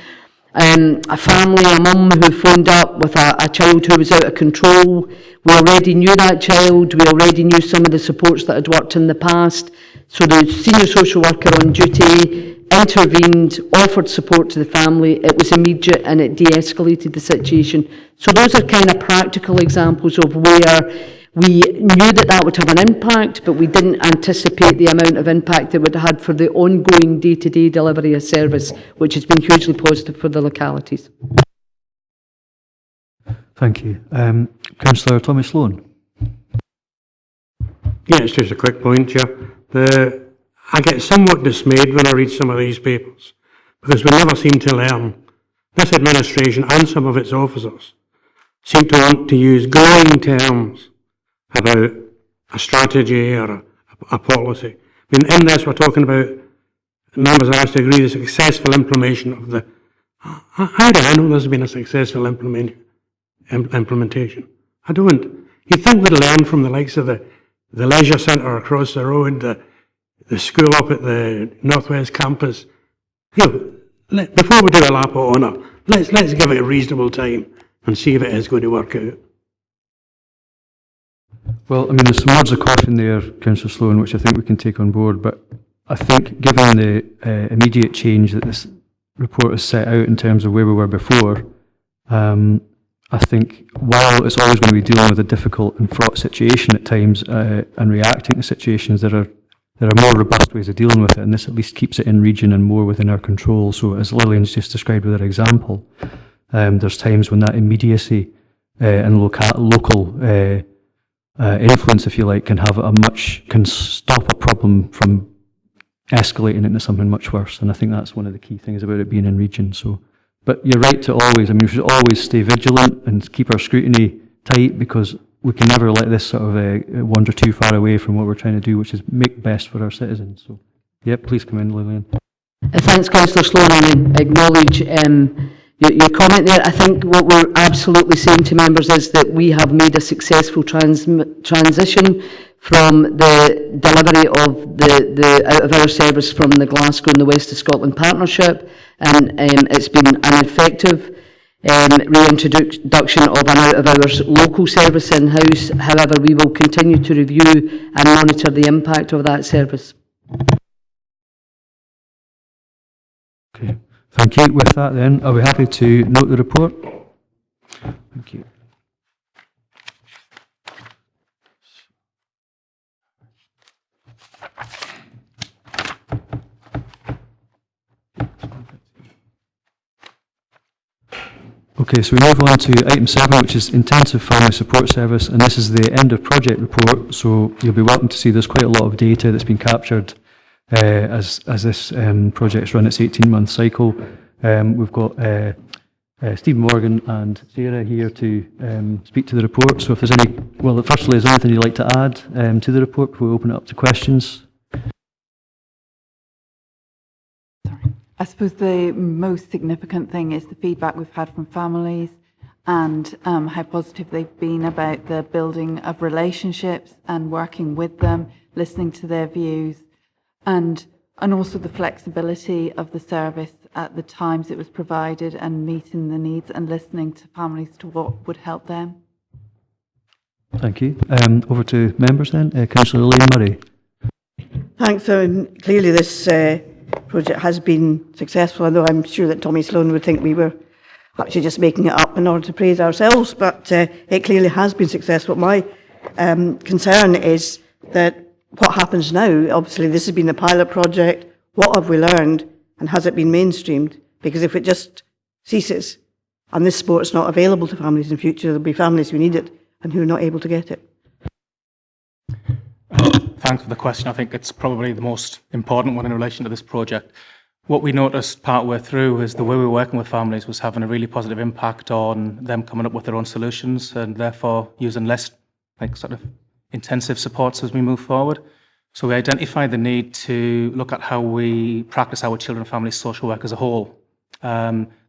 [SPEAKER 11] a family, a mum who phoned up with a child who was out of control. We already knew that child, we already knew some of the supports that had worked in the past. So the senior social worker on duty intervened, offered support to the family. It was immediate and it de-escalated the situation. So those are kind of practical examples of where we knew that would have an impact, but we didn't anticipate the amount of impact it would have had for the ongoing day-to-day delivery of service, which has been hugely positive for the localities.
[SPEAKER 1] Thank you. Councillor Tommy Sloan.
[SPEAKER 12] Yeah, it's just a quick point, Chair. I get somewhat dismayed when I read some of these papers, because we never seem to learn. This administration and some of its officers seem to want to use glowing terms about a strategy or a policy. I mean, in this we're talking about, members are asked to agree the successful implementation of the... How do I know there's been a successful implementation? I don't. You'd think we'd learn from the likes of the leisure centre across the road, the school up at the Northwest campus. You know, before we do a lap of honour, let's give it a reasonable time and see if it is going to work out.
[SPEAKER 1] Well, I mean, there's some words of caution there, Councillor Sloan, which I think we can take on board, but I think given the immediate change that this report has set out in terms of where we were before, I think while it's always going to be dealing with a difficult and fraught situation at times and reacting to situations, there are more robust ways of dealing with it, and this at least keeps it in region and more within our control. So as Lillian's just described with her example, there's times when that immediacy and local influence, if you like, can stop a problem from escalating into something much worse. And I think that's one of the key things about it being in region. So, but you're right to always, I mean, we should always stay vigilant and keep our scrutiny tight, because we can never let this sort of wander too far away from what we're trying to do, which is make best for our citizens. So, yep, please come in, Lillian.
[SPEAKER 11] Thanks, Councillor Sloan, and acknowledge your comment there. I think what we're absolutely saying to members is that we have made a successful transition from the delivery of the out-of-hour service from the Glasgow and the West of Scotland partnership, and it's been an effective reintroduction of an out-of-hours local service in-house. However, we will continue to review and monitor the impact of that service.
[SPEAKER 1] Okay. Thank you. With that then, are we happy to note the report? Thank you. Okay, so we move on to item 7, which is Intensive Family Support Service, and this is the end of project report, so you'll be welcome to see there's quite a lot of data that's been captured as this project's run its 18-month cycle. We've got Stephen Morgan and Sarah here to speak to the report, so if there's any, well, firstly, is there anything you'd like to add to the report before we open it up to questions?
[SPEAKER 14] I suppose the most significant thing is the feedback we've had from families and how positive they've been about the building of relationships and working with them, listening to their views, and also the flexibility of the service at the times it was provided and meeting the needs and listening to families to what would help them.
[SPEAKER 1] Thank you. Over to members then. Councillor Elaine Murray.
[SPEAKER 8] Thanks. Clearly this project has been successful, although I'm sure that Tommy Sloan would think we were actually just making it up in order to praise ourselves, but it clearly has been successful. My concern is that what happens now, obviously this has been a pilot project, what have we learned and has it been mainstreamed? Because if it just ceases and this sport's not available to families in future, there'll be families who need it and who are not able to get it.
[SPEAKER 15] Thanks for the question. I think it's probably the most important one in relation to this project. What we noticed partway through is the way we were working with families was having a really positive impact on them coming up with their own solutions and therefore using less sort of intensive supports as we move forward. So we identified the need to look at how we practice our children and family social work as a whole,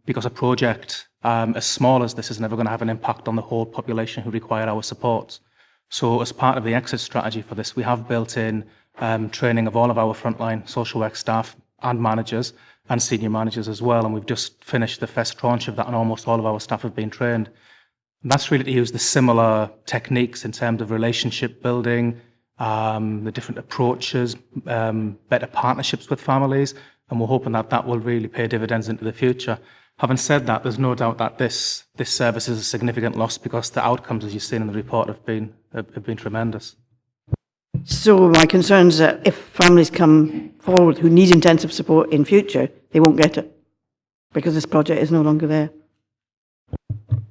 [SPEAKER 15] because a project as small as this is never going to have an impact on the whole population who require our support. So as part of the exit strategy for this, we have built in training of all of our frontline social work staff and managers and senior managers as well. And we've just finished the first tranche of that and almost all of our staff have been trained. And that's really to use the similar techniques in terms of relationship building, the different approaches, better partnerships with families. And we're hoping that that will really pay dividends into the future. Having said that, there's no doubt that this service is a significant loss because the outcomes, as you've seen in the report, have been tremendous.
[SPEAKER 8] So my concern is that if families come forward who need intensive support in future, they won't get it because this project is no longer there.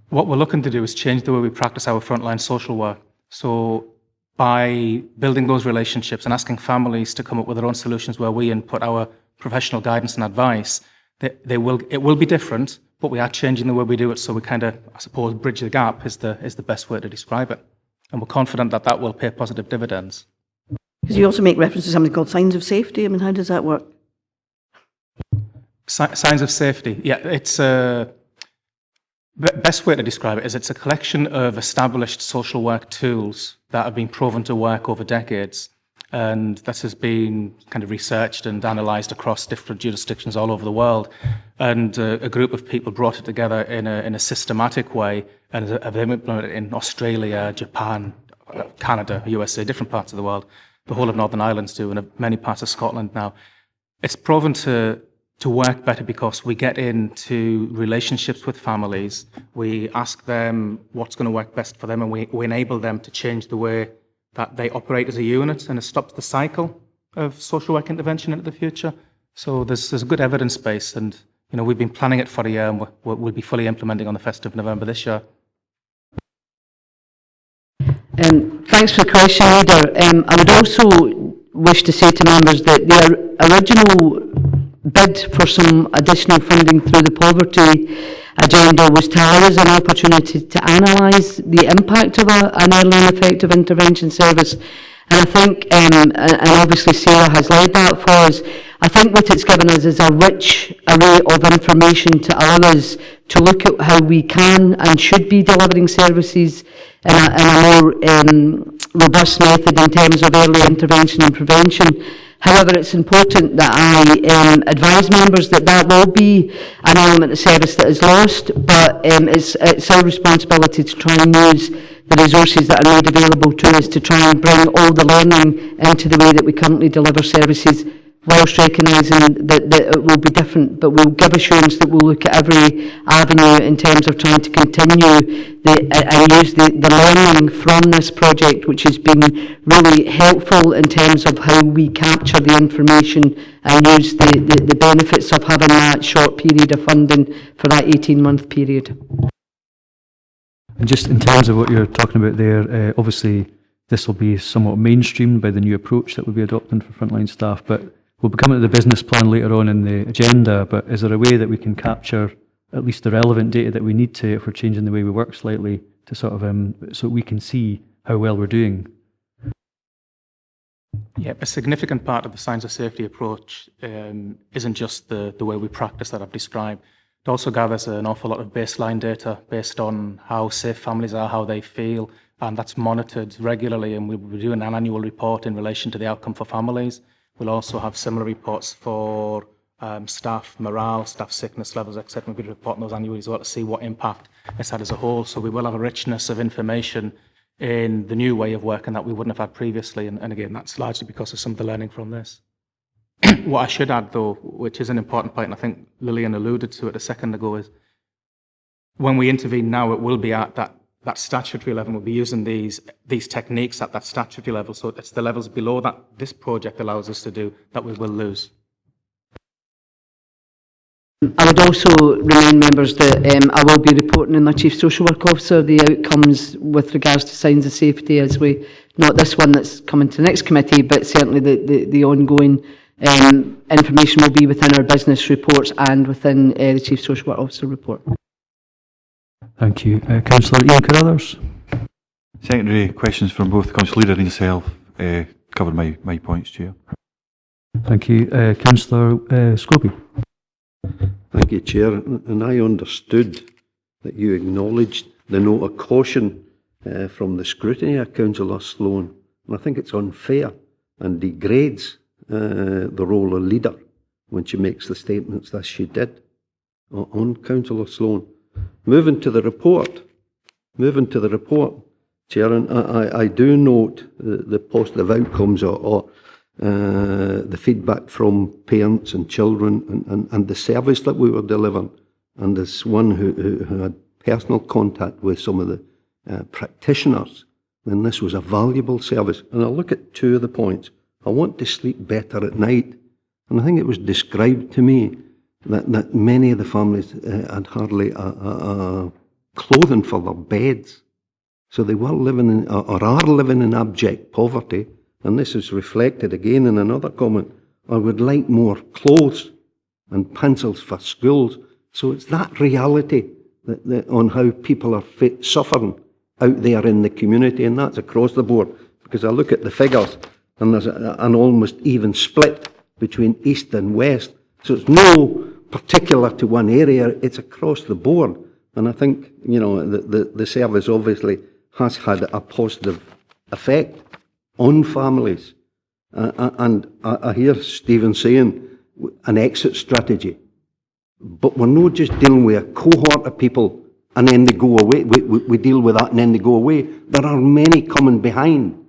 [SPEAKER 15] What we're looking to do is change the way we practice our frontline social work. So by building those relationships and asking families to come up with their own solutions where we input our professional guidance and advice, it will be different, but we are changing the way we do it, so we kind of, I suppose, bridge the gap is the best way to describe it. And we're confident that that will pay positive dividends.
[SPEAKER 8] Because you also make reference to something called signs of safety. I mean, how does that work?
[SPEAKER 15] Signs of safety. Yeah, it's best way to describe it is it's a collection of established social work tools that have been proven to work over decades. And this has been kind of researched and analysed across different jurisdictions all over the world. And a group of people brought it together in a systematic way and have implemented it in Australia, Japan, Canada, USA, different parts of the world. The whole of Northern Ireland's do, and many parts of Scotland now. It's proven to work better because we get into relationships with families. We ask them what's going to work best for them, and we enable them to change the way that they operate as a unit, and it stops the cycle of social work intervention into the future. So there's a good evidence base, and we've been planning it for a year, and we'll be fully implementing on the 1st of November this year.
[SPEAKER 11] Thanks for the question, Leader. I would also wish to say to members that the original bid for some additional funding through the poverty agenda was to allow us an opportunity to analyse the impact of an early and effective intervention service. And I think, and obviously Sarah has led that for us, I think what it's given us is a rich array of information to allow us to look at how we can and should be delivering services in a more robust method in terms of early intervention and prevention. However, it's important that I advise members that will be an element of service that is lost, but it's our responsibility to try and use the resources that are made available to us to try and bring all the learning into the way that we currently deliver services, whilst recognising that it will be different, but we'll give assurance that we'll look at every avenue in terms of trying to continue and use the learning from this project, which has been really helpful in terms of how we capture the information and use the benefits of having that short period of funding for that 18-month period.
[SPEAKER 1] And just in terms of what you're talking about there, obviously this will be somewhat mainstreamed by the new approach that we'll be adopting for frontline staff, but we'll be coming to the business plan later on in the agenda, but is there a way that we can capture at least the relevant data that we need to, if we're changing the way we work slightly, to sort of, so we can see how well we're doing?
[SPEAKER 15] Yeah, a significant part of the science of safety approach isn't just the way we practice that I've described. It also gathers an awful lot of baseline data based on how safe families are, how they feel, and that's monitored regularly, and we'll be doing an annual report in relation to the outcome for families. We'll also have similar reports for staff morale, staff sickness levels, etc. We'll be reporting those annually as well to see what impact it's had as a whole. So we will have a richness of information in the new way of working that we wouldn't have had previously, and again, that's largely because of some of the learning from this. What I should add, though, which is an important point, and I think Lillian alluded to it a second ago, is when we intervene now, it will be at that statutory level. We'll be using these techniques at that statutory level, so it's the levels below that this project allows us to do that we will lose.
[SPEAKER 11] I would also remind members that I will be reporting in my Chief Social Work Officer the outcomes with regards to signs of safety, as we, not this one that's coming to the next committee, but certainly the ongoing information will be within our business reports and within the Chief Social Work Officer report.
[SPEAKER 1] Thank you. Councillor Ian Carruthers.
[SPEAKER 4] Secondary questions from both Councillor Leader and yourself covered my points, Chair.
[SPEAKER 1] Thank you. Councillor Scobie.
[SPEAKER 10] Thank you, Chair. And I understood that you acknowledged the note of caution from the scrutiny of Councillor Sloan. And I think it's unfair and degrades the role of leader when she makes the statements that she did on Councillor Sloan. Moving to the report, Chair, and I do note the positive outcomes or the feedback from parents and children and the service that we were delivering. And as one who had personal contact with some of the practitioners, then this was a valuable service. And I look at two of the points. I want to sleep better at night. And I think it was described to me that many of the families had hardly clothing for their beds. So they were living in, or are living in abject poverty. And this is reflected again in another comment. I would like more clothes and pencils for schools. So it's that reality that on how people are suffering out there in the community, and that's across the board. Because I look at the figures, and there's an almost even split between east and west. So it's no particular to one area, it's across the board. And I think, you know, the service obviously has had a positive effect on families. And I hear Stephen saying an exit strategy. But we're not just dealing with a cohort of people and then they go away. We deal with that and then they go away. There are many coming behind.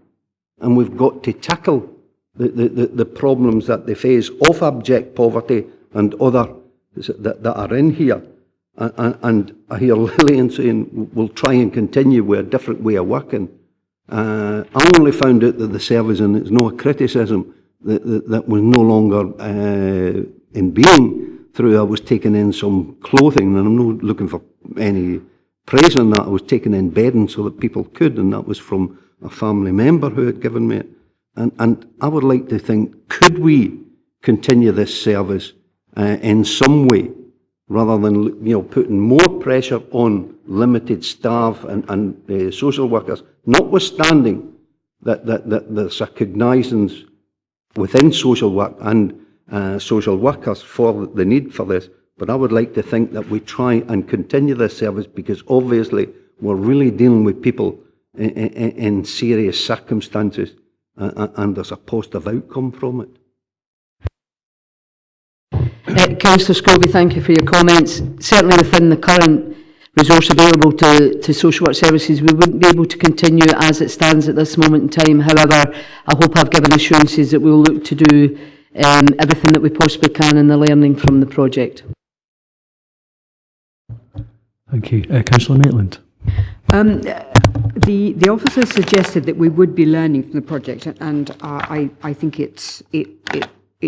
[SPEAKER 10] And we've got to tackle the problems that they face of abject poverty and other that are in here. And I hear Lillian saying we'll try and continue with a different way of working. I only found out that the service, and it's no criticism, that was no longer in being through I was taking in some clothing, and I'm not looking for any praise on that. I was taking in bedding so that people could, and that was from a family member who had given me it. And I would like to think, could we continue this service in some way, rather than putting more pressure on limited staff and social workers, notwithstanding that there's a cognizance within social work and social workers for the need for this. But I would like to think that we try and continue this service, because obviously we're really dealing with people in serious circumstances, and there's a positive outcome from it.
[SPEAKER 11] Councillor Scobie, thank you for your comments. Certainly within the current resource available to social work services, we wouldn't be able to continue as it stands at this moment in time. However, I hope I've given assurances that we'll look to do everything that we possibly can in the learning from the project.
[SPEAKER 1] Thank you. Councillor Maitland.
[SPEAKER 5] The officer suggested that we would be learning from the project, and I think it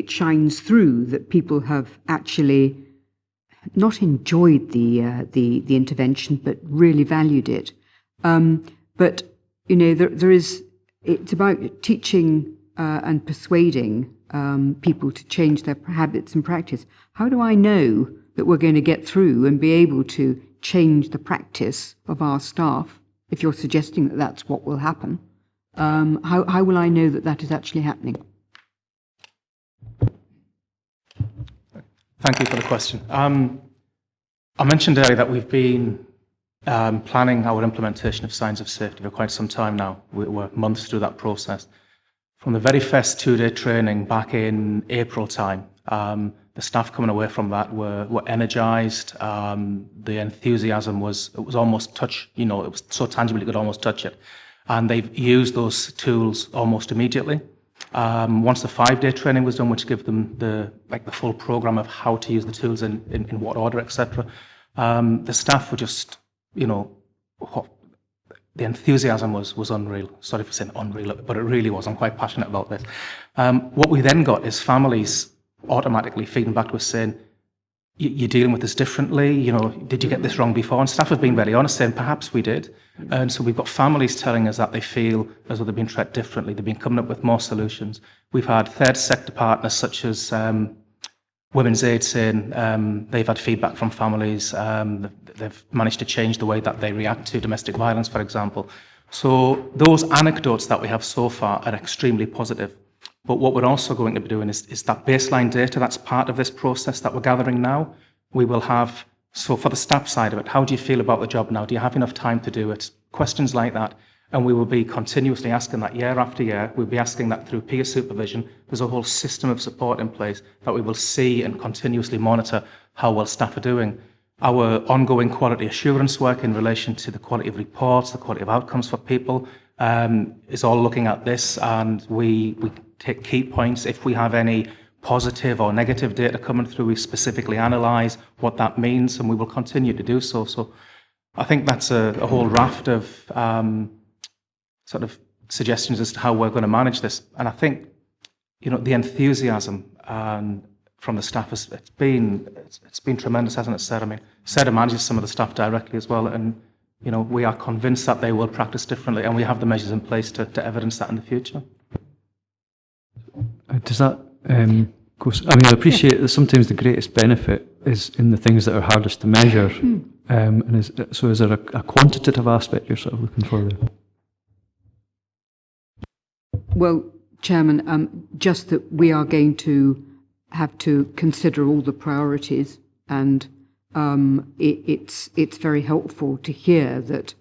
[SPEAKER 5] shines through that people have actually not enjoyed the intervention, but really valued it. But, you know, it's about teaching and persuading people to change their habits and practice. How do I know that we're going to get through and be able to change the practice of our staff, if you're suggesting that that's what will happen? How will I know that that is actually happening?
[SPEAKER 15] Thank you for the question. I mentioned earlier that we've been planning our implementation of signs of safety for quite some time now. We're months through that process. From the very first two-day training back in April time, the staff coming away from that were energised. The enthusiasm was almost touch. You know, it was so tangible you could almost touch it, and they've used those tools almost immediately. Once the 5-day training was done, which gave them the full program of how to use the tools in what order, etc., the staff were just, you know, the enthusiasm was unreal. Sorry for saying unreal, but it really was. I'm quite passionate about this. What we then got is families automatically feeding back to us saying, you're dealing with this differently, you know, did you get this wrong before? And staff have been very honest, saying perhaps we did. And so we've got families telling us that they feel as though they've been treated differently, they've been coming up with more solutions. We've had third sector partners such as Women's Aid saying they've had feedback from families, they've managed to change the way that they react to domestic violence, for example. So those anecdotes that we have so far are extremely positive. But what we're also going to be doing is that baseline data that's part of this process that we're gathering now. We will have, so for the staff side of it, how do you feel about the job now? Do you have enough time to do it? Questions like that. And we will be continuously asking that year after year. We'll be asking that through peer supervision. There's a whole system of support in place that we will see and continuously monitor how well staff are doing. Our ongoing quality assurance work in relation to the quality of reports, the quality of outcomes for people, is all looking at this, and we take key points. If we have any positive or negative data coming through, we specifically analyse what that means, and we will continue to do so. So I think that's a whole raft of sort of suggestions as to how we're going to manage this. And I think, you know, the enthusiasm from the staff it's been tremendous, hasn't it, Sarah? I mean, Sarah manages some of the staff directly as well, and you know, we are convinced that they will practice differently, and we have the measures in place to evidence that in the future.
[SPEAKER 1] Does that, I mean, I appreciate that sometimes the greatest benefit is in the things that are hardest to measure. And is there a quantitative aspect you're sort of looking for there?
[SPEAKER 5] Well, Chairman, just that we are going to have to consider all the priorities, and it's very helpful to hear that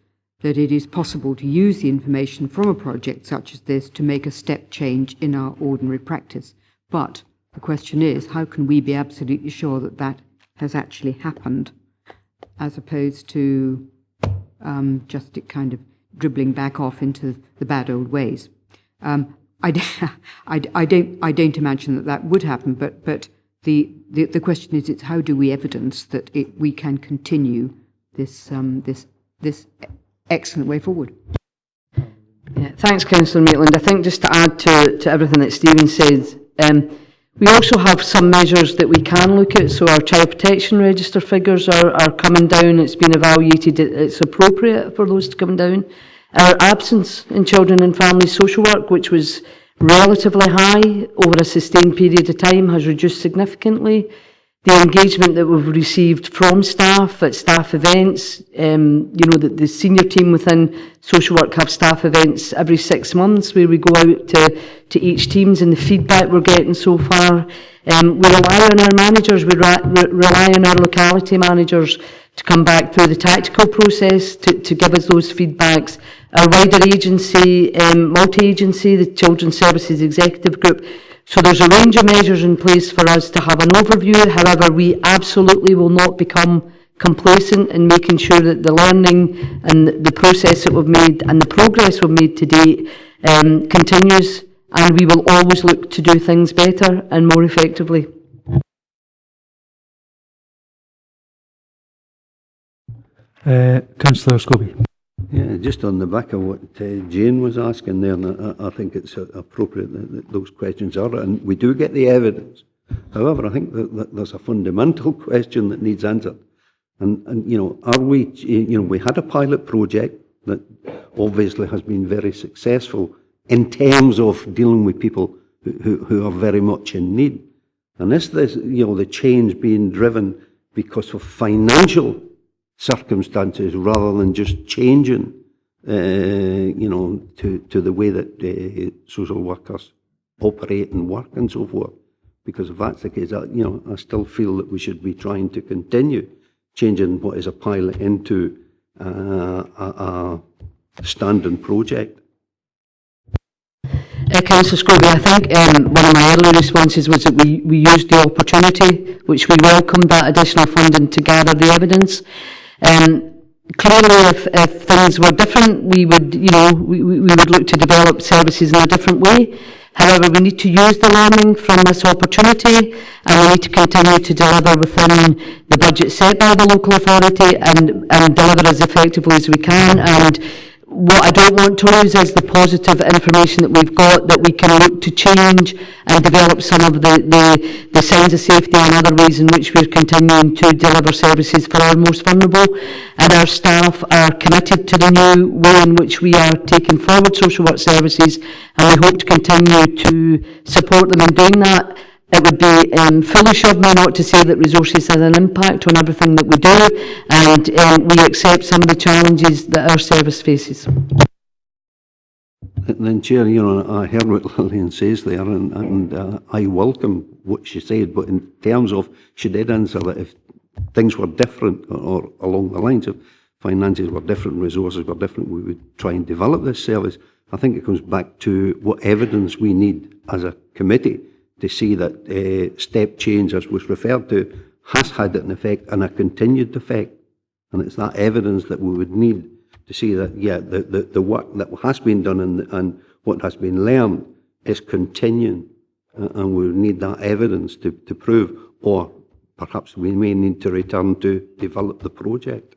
[SPEAKER 5] it is possible to use the information from a project such as this to make a step change in our ordinary practice. But the question is, how can we be absolutely sure that that has actually happened, as opposed to just it kind of dribbling back off into the bad old ways? I don't imagine that would happen, but the question is, it's how do we evidence that we can continue this excellent way forward?
[SPEAKER 11] Yeah, thanks, Councillor Maitland. I think just to add to everything that Stephen said, we also have some measures that we can look at. So our child protection register figures are coming down. It's been evaluated. It's appropriate for those to come down. Our absence in children and family social work, which was relatively high over a sustained period of time, has reduced significantly. The engagement that we've received from staff at staff events, the senior team within social work have staff events every 6 months where we go out to each teams, and the feedback we're getting so far. We rely on our managers, we rely on our locality managers to come back through the tactical process to give us those feedbacks. Our wider agency, multi-agency, the Children's Services Executive Group. So there's a range of measures in place for us to have an overview. However, we absolutely will not become complacent in making sure that the learning and the process that we've made and the progress we've made to date continues, and we will always look to do things better and more effectively.
[SPEAKER 1] Councillor Scobie.
[SPEAKER 10] Yeah, just on the back of what Jane was asking there, and I think it's appropriate that those questions are, and we do get the evidence. However, I think that there's a fundamental question that needs answered. And are we, we had a pilot project, that obviously has been very successful in terms of dealing with people who are very much in need. And this, the change being driven because of financial circumstances rather than just changing, to the way that social workers operate and work and so forth. Because if that's the case, I still feel that we should be trying to continue changing what is a pilot into a standing project.
[SPEAKER 11] Councillor Scrooby, I think one of my early responses was that we used the opportunity, which we welcomed, that additional funding to gather the evidence. Clearly, if things were different, we would look to develop services in a different way. However, we need to use the learning from this opportunity, and we need to continue to deliver within the budget set by the local authority and deliver as effectively as we can. And what I don't want to lose is the positive information that we've got, that we can look to change and develop some of the signs of safety and other ways in which we're continuing to deliver services for our most vulnerable. And our staff are committed to the new way in which we are taking forward social work services, and we hope to continue to support them in doing that. It would be foolish of me not to say that resources has an impact on everything that we do, and we accept some of the challenges that our service faces.
[SPEAKER 10] Then, Chair, I heard what Lillian says there, and I welcome what she said, but in terms of, she did answer that if things were different, or along the lines of finances were different, resources were different, we would try and develop this service. I think it comes back to what evidence we need as a committee to see that step change, as was referred to, has had an effect and a continued effect. And it's that evidence that we would need to see that, the work that has been done and what has been learned is continuing. And we need that evidence to prove, or perhaps we may need to return to develop the project.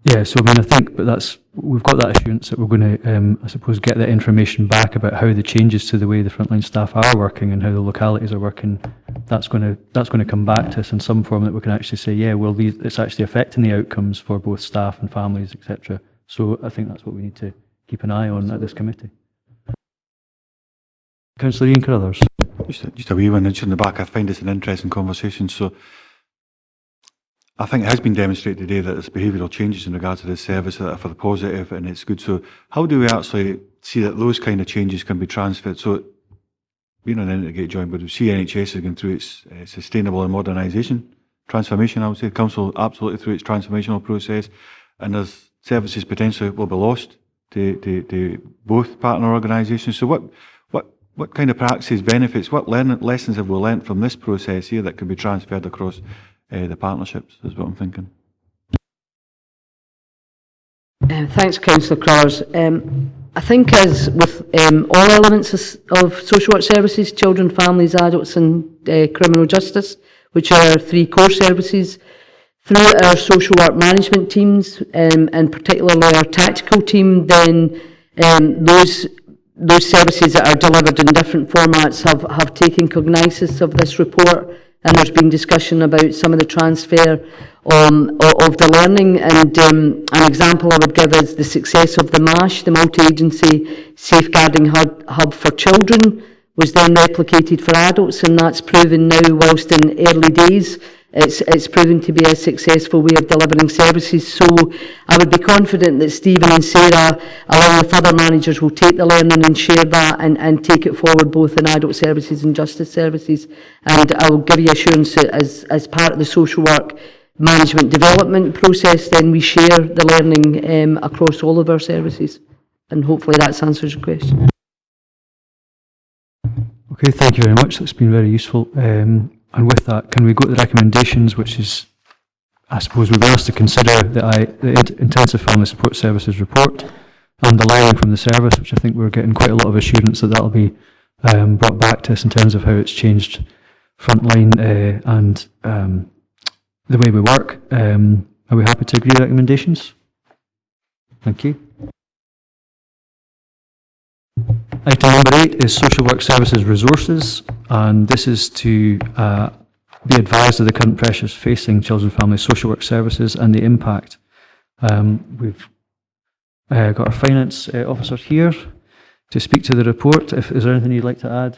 [SPEAKER 1] Yeah, so I think, but we've got that assurance that we're going to, I suppose, get that information back about how the changes to the way the frontline staff are working and how the localities are working. That's going to come back to us in some form that we can actually say, it's actually affecting the outcomes for both staff and families, etc. So I think that's what we need to keep an eye on at this committee. Councillor Ian Carruthers.
[SPEAKER 4] Just a wee one, just in the back. I find this an interesting conversation. So I think it has been demonstrated today that there's behavioural changes in regards to this service that are for the positive, and it's good. So how do we actually see that those kind of changes can be transferred? So, being an integrated joint, but we see NHS is going through its sustainable and modernisation transformation, I would say. Council absolutely through its transformational process, and there's services potentially will be lost to both partner organisations. So what kind of practices, benefits, what lessons have we learnt from this process here that can be transferred across the partnerships, is what I'm thinking.
[SPEAKER 11] Thanks, Councillor Crowers. I think as with all elements of social work services, children, families, adults and criminal justice, which are our three core services, through our social work management teams, and particularly our tactical team, then those services that are delivered in different formats have taken cognizance of this report. And there's been discussion about some of the transfer of the learning. And an example I would give is the success of the MASH, the Multi-Agency Safeguarding Hub for Children, was then replicated for adults, and that's proven now, whilst in early days, it's proven to be a successful way of delivering services. So I would be confident that Stephen and Sarah, along with other managers, will take the learning and share that and take it forward both in adult services and justice services. And I will give you assurance that as part of the social work management development process, then we share the learning across all of our services. And hopefully that answers your question.
[SPEAKER 1] Okay, thank you very much. That's been very useful. And with that, can we go to the recommendations, which is, I suppose, we've been asked to consider the Intensive Family Support Services report and the learning from the service, which I think we're getting quite a lot of assurance that that'll be brought back to us in terms of how it's changed frontline and the way we work. Are we happy to agree with recommendations? Thank you. Item number 8 is Social Work Services Resources, and this is to be advised of the current pressures facing children and family social work services and the impact We've got our finance officer here to speak to the report. Is there anything you'd like to add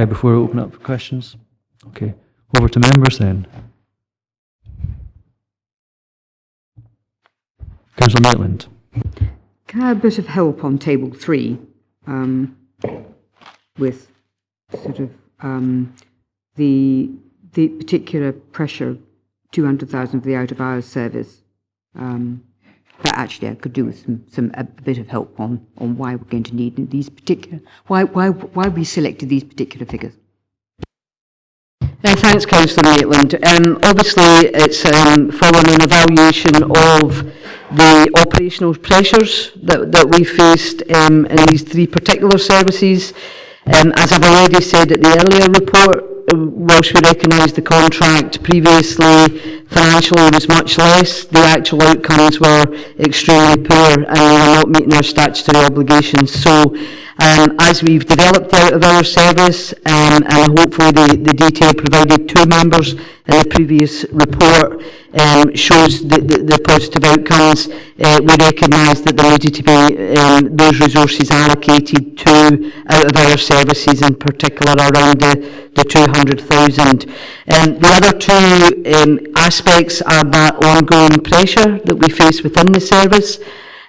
[SPEAKER 1] before we open up for questions? Okay, over to members then. Councillor Maitland.
[SPEAKER 5] Can I have a bit of help on table 3 with sort of the particular pressure, 200,000 for the out of hours service? But actually, I could do with a bit of help on why we're going to need these particular, why we selected these particular figures.
[SPEAKER 11] Thanks, Councillor Maitland. Obviously, it's following an evaluation of the operational pressures that we faced in these 3 particular services. As I've already said at the earlier report, whilst we recognised the contract previously, financially was much less, the actual outcomes were extremely poor and we were not meeting our statutory obligations. So as we've developed the out-of-hour service and hopefully the detail provided to members in the previous report shows the positive outcomes, we recognise that there needed to be those resources allocated to out-of-hour services, in particular around the 200,000. The other 2 aspects are that ongoing pressure that we face within the service.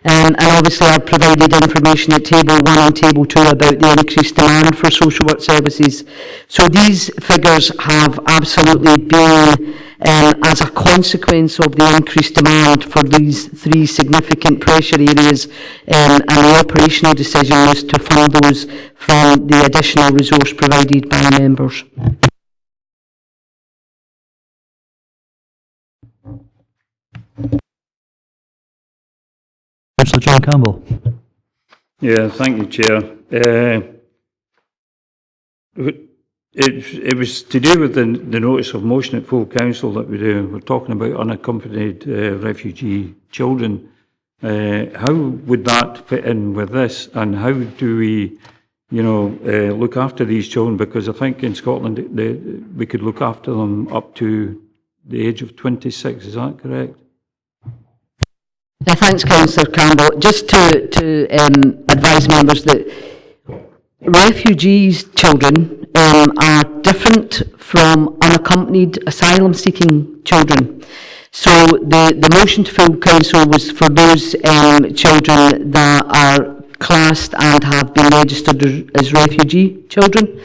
[SPEAKER 11] And obviously I've provided information at table 1 and table 2 about the increased demand for social work services. So these figures have absolutely been as a consequence of the increased demand for these 3 significant pressure areas, and the operational decision was to fund those from the additional resource provided by members.
[SPEAKER 1] Councillor John Campbell.
[SPEAKER 9] Yeah, thank you, Chair. It was to do with the notice of motion at full council that we're talking about unaccompanied refugee children. How would that fit in with this, and how do we, look after these children? Because I think in Scotland we could look after them up to the age of 26. Is that correct?
[SPEAKER 11] Thanks, Councillor Campbell. Just to advise members that refugees' children are different from unaccompanied asylum-seeking children. So the motion to full council was for those children that are classed and have been registered as refugee children.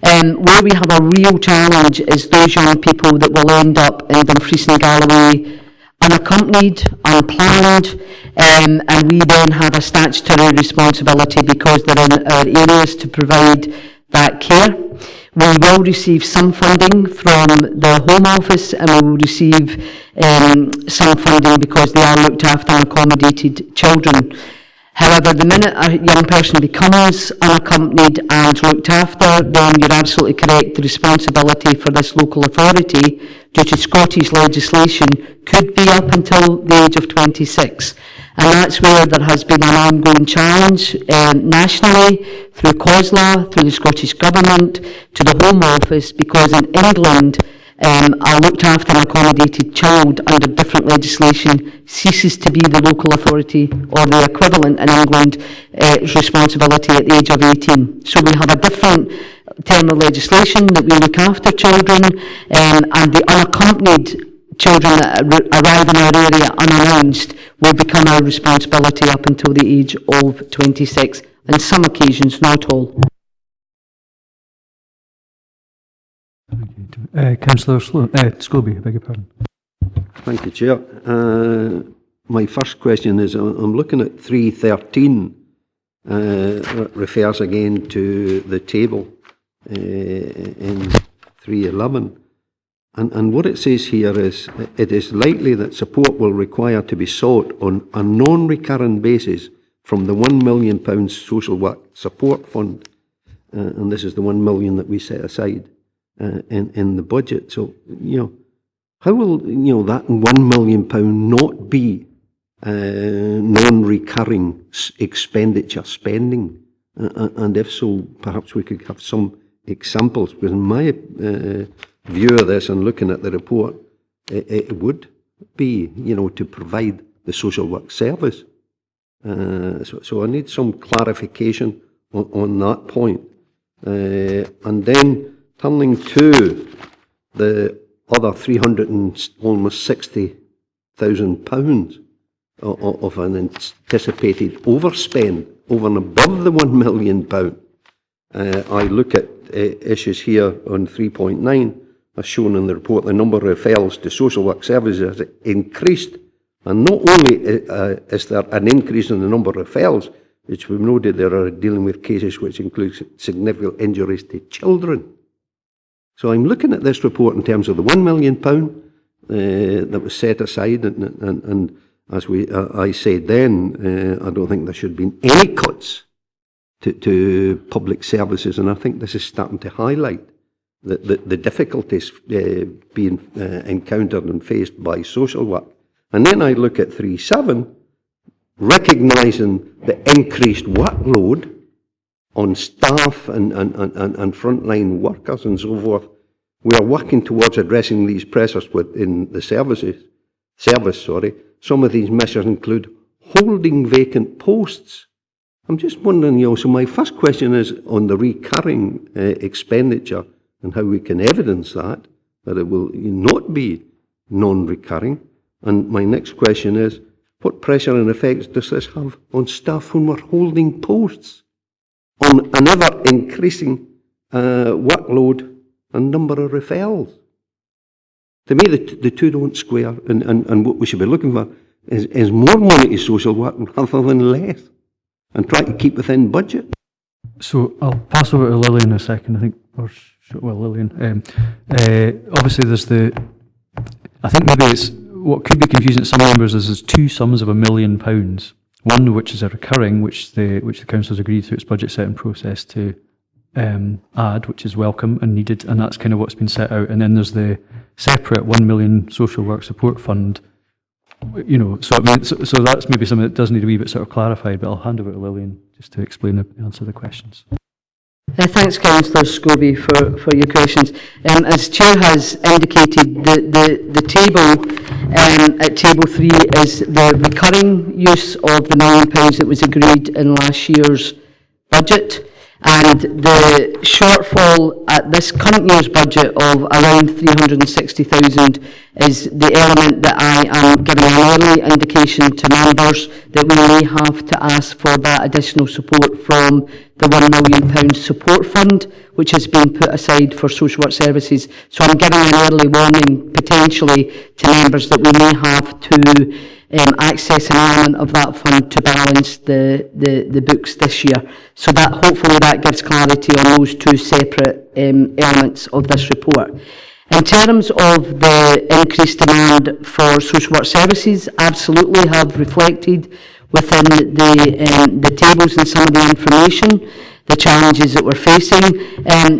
[SPEAKER 11] Where we have a real challenge is those young people that will end up in Dumfries and Galloway unaccompanied, unplanned, and we then have a statutory responsibility because they're in our areas to provide that care. We will receive some funding from the Home Office, and we will receive some funding because they are looked after and accommodated children. However, the minute a young person becomes unaccompanied and looked after, then you're absolutely correct, the responsibility for this local authority, due to Scottish legislation, could be up until the age of 26. And that's where there has been an ongoing challenge nationally, through COSLA, through the Scottish Government, to the Home Office, because in England, a looked after and accommodated child under different legislation ceases to be the local authority or the equivalent in England responsibility at the age of 18. So we have a different term of legislation that we look after children, and the unaccompanied children that arrive in our area unannounced will become our responsibility up until the age of 26, on some occasions, not all.
[SPEAKER 1] Councillor Scobie, I beg your pardon.
[SPEAKER 10] Thank you, Chair. My first question is, I'm looking at 313, refers again to the table in 311. And what it says here is, it is likely that support will require to be sought on a non-recurrent basis from the £1 million social work support fund. And this is the 1 million that we set aside in the budget. So, how will, that £1 million not be non-recurring expenditure spending? And if so, perhaps we could have some examples, because in my view of this and looking at the report, it would be, to provide the social work service. So I need some clarification on that point. And then turning to the other £360,000 of an anticipated overspend over and above the £1 million. I look at issues here on 3.9, as shown in the report. The number of referrals to social work services has increased, and not only is there an increase in the number of referrals, which we've noted there are dealing with cases which include significant injuries to children. So I'm looking at this report in terms of the £1 million that was set aside, and as I said then, I don't think there should have been any cuts to public services, and I think this is starting to highlight the difficulties being encountered and faced by social work. And then I look at 3.7, recognising the increased workload on staff and frontline workers and so forth. We are working towards addressing these pressures within the service. Some of these measures include holding vacant posts. I'm just wondering, so my first question is on the recurring expenditure and how we can evidence that it will not be non-recurring. And my next question is, what pressure and effects does this have on staff when we're holding posts on an ever-increasing workload and number of referrals? To me, the two don't square, and what we should be looking for is more money to social work rather than less, and try to keep within budget.
[SPEAKER 1] So I'll pass over to Lillian in a second, I think, Lillian. Obviously there's I think maybe it's, what could be confusing to some members is there's two sums of £1 million. One which is a recurring, which the council has agreed through its budget setting process to add, which is welcome and needed, and that's kind of what's been set out. And then there's the separate £1 million social work support fund. So that's maybe something that does need a wee bit sort of clarified, but I'll hand over to Lillian just to explain answer the questions.
[SPEAKER 11] Thanks, Councillor Scobie, for your questions. As Chair has indicated, the table at Table 3 is the recurring use of the £1 million that was agreed in last year's budget, and the shortfall at this current year's budget of around 360,000 is the element that I am giving an early indication to members that we may have to ask for that additional support from the £1 million support fund, which has been put aside for social work services. So I'm giving an early warning potentially to members that we may have to access an element of that fund to balance the books this year. So that hopefully that gives clarity on those two separate elements of this report. In terms of the increased demand for social work services, absolutely have reflected within the tables and some of the information the challenges that we're facing.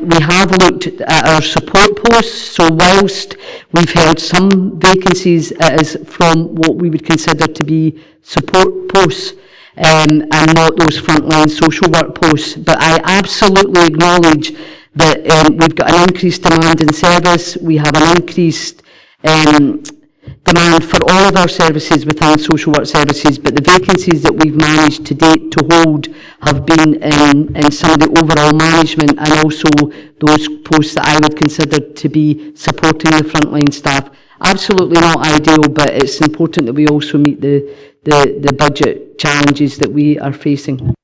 [SPEAKER 11] We have looked at our support posts, so whilst we've held some vacancies, it is from what we would consider to be support posts and not those frontline social work posts. But I absolutely acknowledge that we've got an increased demand in service, we have an increased demand for all of our services within social work services, but the vacancies that we've managed to date to hold have been in some of the overall management and also those posts that I would consider to be supporting the frontline staff. Absolutely not ideal, but it's important that we also meet the budget challenges that we are facing.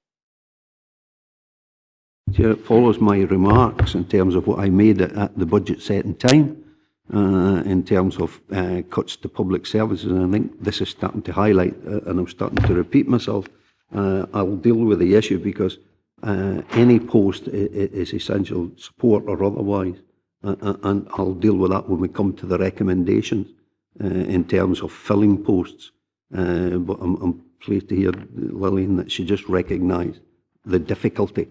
[SPEAKER 10] It follows my remarks in terms of what I made at the budget setting time. In terms of cuts to public services, and I think this is starting to highlight, and I'm starting to repeat myself. I'll deal with the issue because any post is essential support or otherwise, and I'll deal with that when we come to the recommendations in terms of filling posts. But I'm pleased to hear, Lillian, that she just recognised the difficulty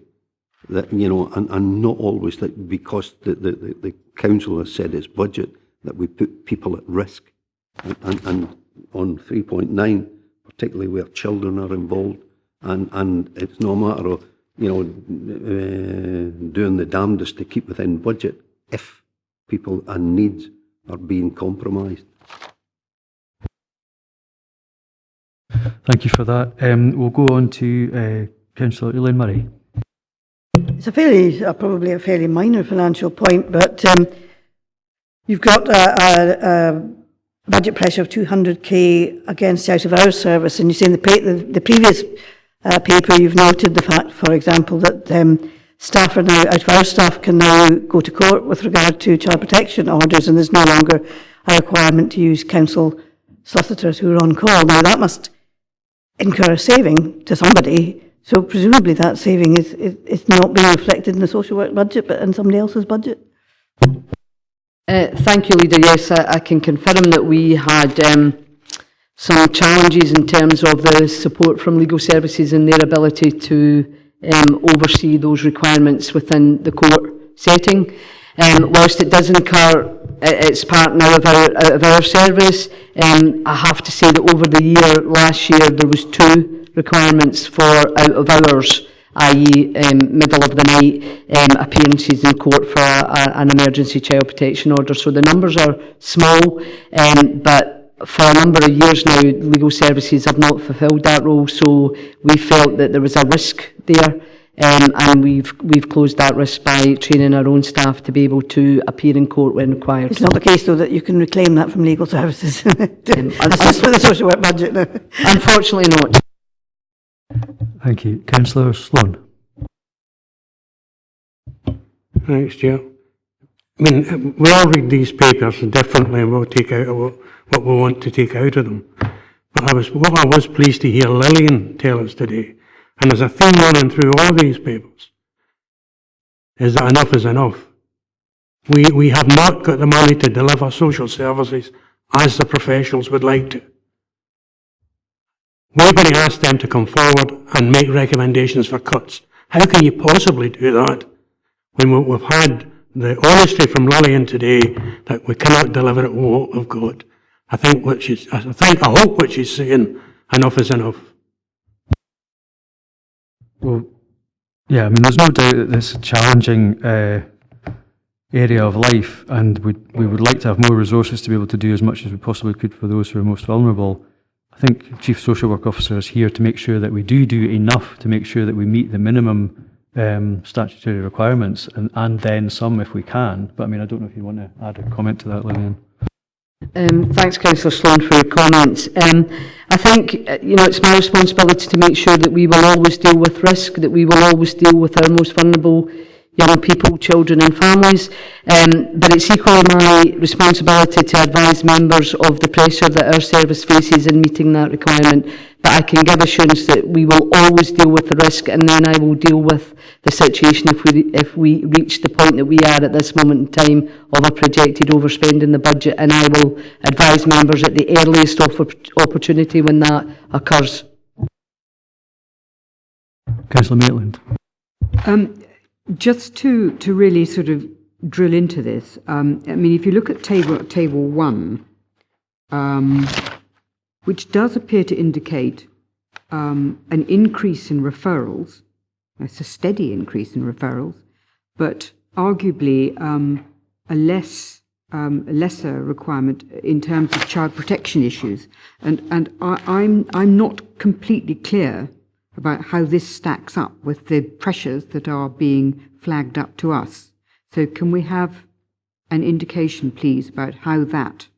[SPEAKER 10] that, and not always that because the council has said its budget that we put people at risk. And on 3.9, particularly where children are involved, and it's no matter of, doing the damnedest to keep within budget if people and needs are being compromised.
[SPEAKER 1] Thank you for that. We'll go on to Councillor Elaine Murray.
[SPEAKER 8] It's probably a fairly minor financial point, but you've got a budget pressure of 200k against out of hours service, and you say in the previous paper you've noted the fact, for example, that staff are now, out of hours staff can now go to court with regard to child protection orders, and there's no longer a requirement to use council solicitors who are on call. Now that must incur a saving to somebody, so presumably that saving is not being reflected in the social work budget but in somebody else's budget.
[SPEAKER 11] Thank you, Leader. Yes, I can confirm that we had some challenges in terms of the support from legal services and their ability to oversee those requirements within the court setting. Whilst it does incur its part now of our service, I have to say that over the year, last year, there was 2 requirements for out of hours, i.e. middle of the night appearances in court for an emergency child protection order. So the numbers are small, but for a number of years now, legal services have not fulfilled that role, so we felt that there was a risk there. And we've closed that risk by training our own staff to be able to appear in court when required.
[SPEAKER 8] It's not the case, though, that you can reclaim that from legal services. That's just for the social work budget now.
[SPEAKER 11] Unfortunately not.
[SPEAKER 1] Thank you. Councillor Sloan.
[SPEAKER 12] Thanks, Chair. I mean, we all read these papers differently and we'll take out what we want to take out of them. But what I was pleased to hear Lillian tell us today, and there's a theme running through all these papers, is that enough is enough. We have not got the money to deliver social services as the professionals would like to. We're going to ask them to come forward and make recommendations for cuts. How can you possibly do that when we've had the honesty from Lillian today that we cannot deliver it what we've got? I hope what she's saying, enough is enough.
[SPEAKER 1] Well, yeah, I mean, there's no doubt that this is a challenging area of life, and we would like to have more resources to be able to do as much as we possibly could for those who are most vulnerable. I think Chief Social Work Officer is here to make sure that we do enough to make sure that we meet the minimum statutory requirements, and then some if we can. But I mean, I don't know if you want to add a comment to that, Lillian.
[SPEAKER 11] Thanks, Councillor Sloan, for your comments. I think, it's my responsibility to make sure that we will always deal with risk, that we will always deal with our most vulnerable young people, children and families, but it's equally my responsibility to advise members of the pressure that our service faces in meeting that requirement. But I can give assurance that we will always deal with the risk, and then I will deal with the situation if we reach the point that we are at this moment in time of a projected overspend in the budget, and I will advise members at the earliest opportunity when that occurs.
[SPEAKER 1] Councillor Maitland.
[SPEAKER 5] Just to really sort of drill into this, I mean, if you look at table 1, which does appear to indicate an increase in referrals, it's a steady increase in referrals, but arguably a lesser requirement in terms of child protection issues, and I'm not completely clear about how this stacks up with the pressures that are being flagged up to us. So can we have an indication, please, about how that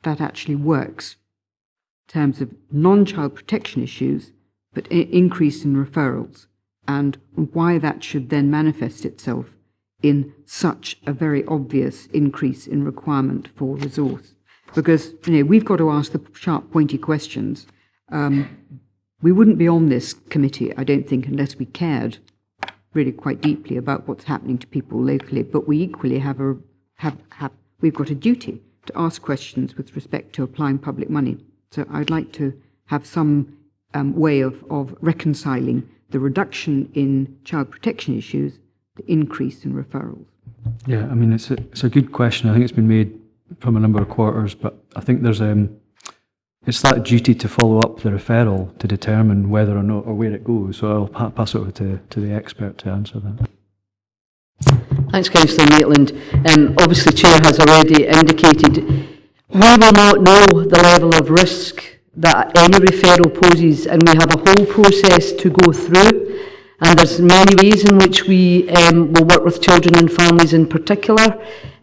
[SPEAKER 5] actually works in terms of non-child protection issues, but increase in referrals, and why that should then manifest itself in such a very obvious increase in requirement for resource? Because, we've got to ask the sharp, pointy questions. We wouldn't be on this committee, I don't think, unless we cared really quite deeply about what's happening to people locally. But we equally we've got a duty to ask questions with respect to applying public money. So I'd like to have some way of reconciling the reduction in child protection issues, the increase in referrals.
[SPEAKER 1] Yeah, I mean, it's a good question. I think it's been made from a number of quarters, but I think there's it's that duty to follow up the referral to determine whether or not or where it goes. So I'll pass it over to the expert to answer that.
[SPEAKER 11] Thanks, Councillor Maitland. Obviously, Chair has already indicated we will not know the level of risk that any referral poses, and we have a whole process to go through, and there's many ways in which we will work with children and families in particular,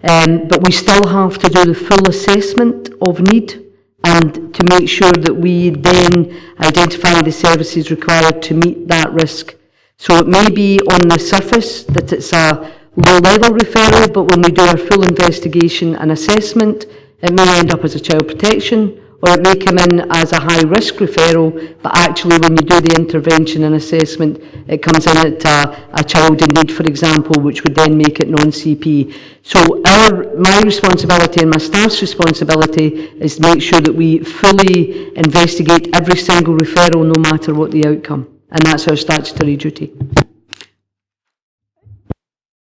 [SPEAKER 11] but we still have to do the full assessment of need and to make sure that we then identify the services required to meet that risk. So it may be on the surface that it's a low-level referral, but when we do our full investigation and assessment, it may end up as a child protection, or it may come in as a high-risk referral, but actually when you do the intervention and assessment, it comes in at a child in need, for example, which would then make it non-CP. So my responsibility and my staff's responsibility is to make sure that we fully investigate every single referral, no matter what the outcome. And that's our statutory duty.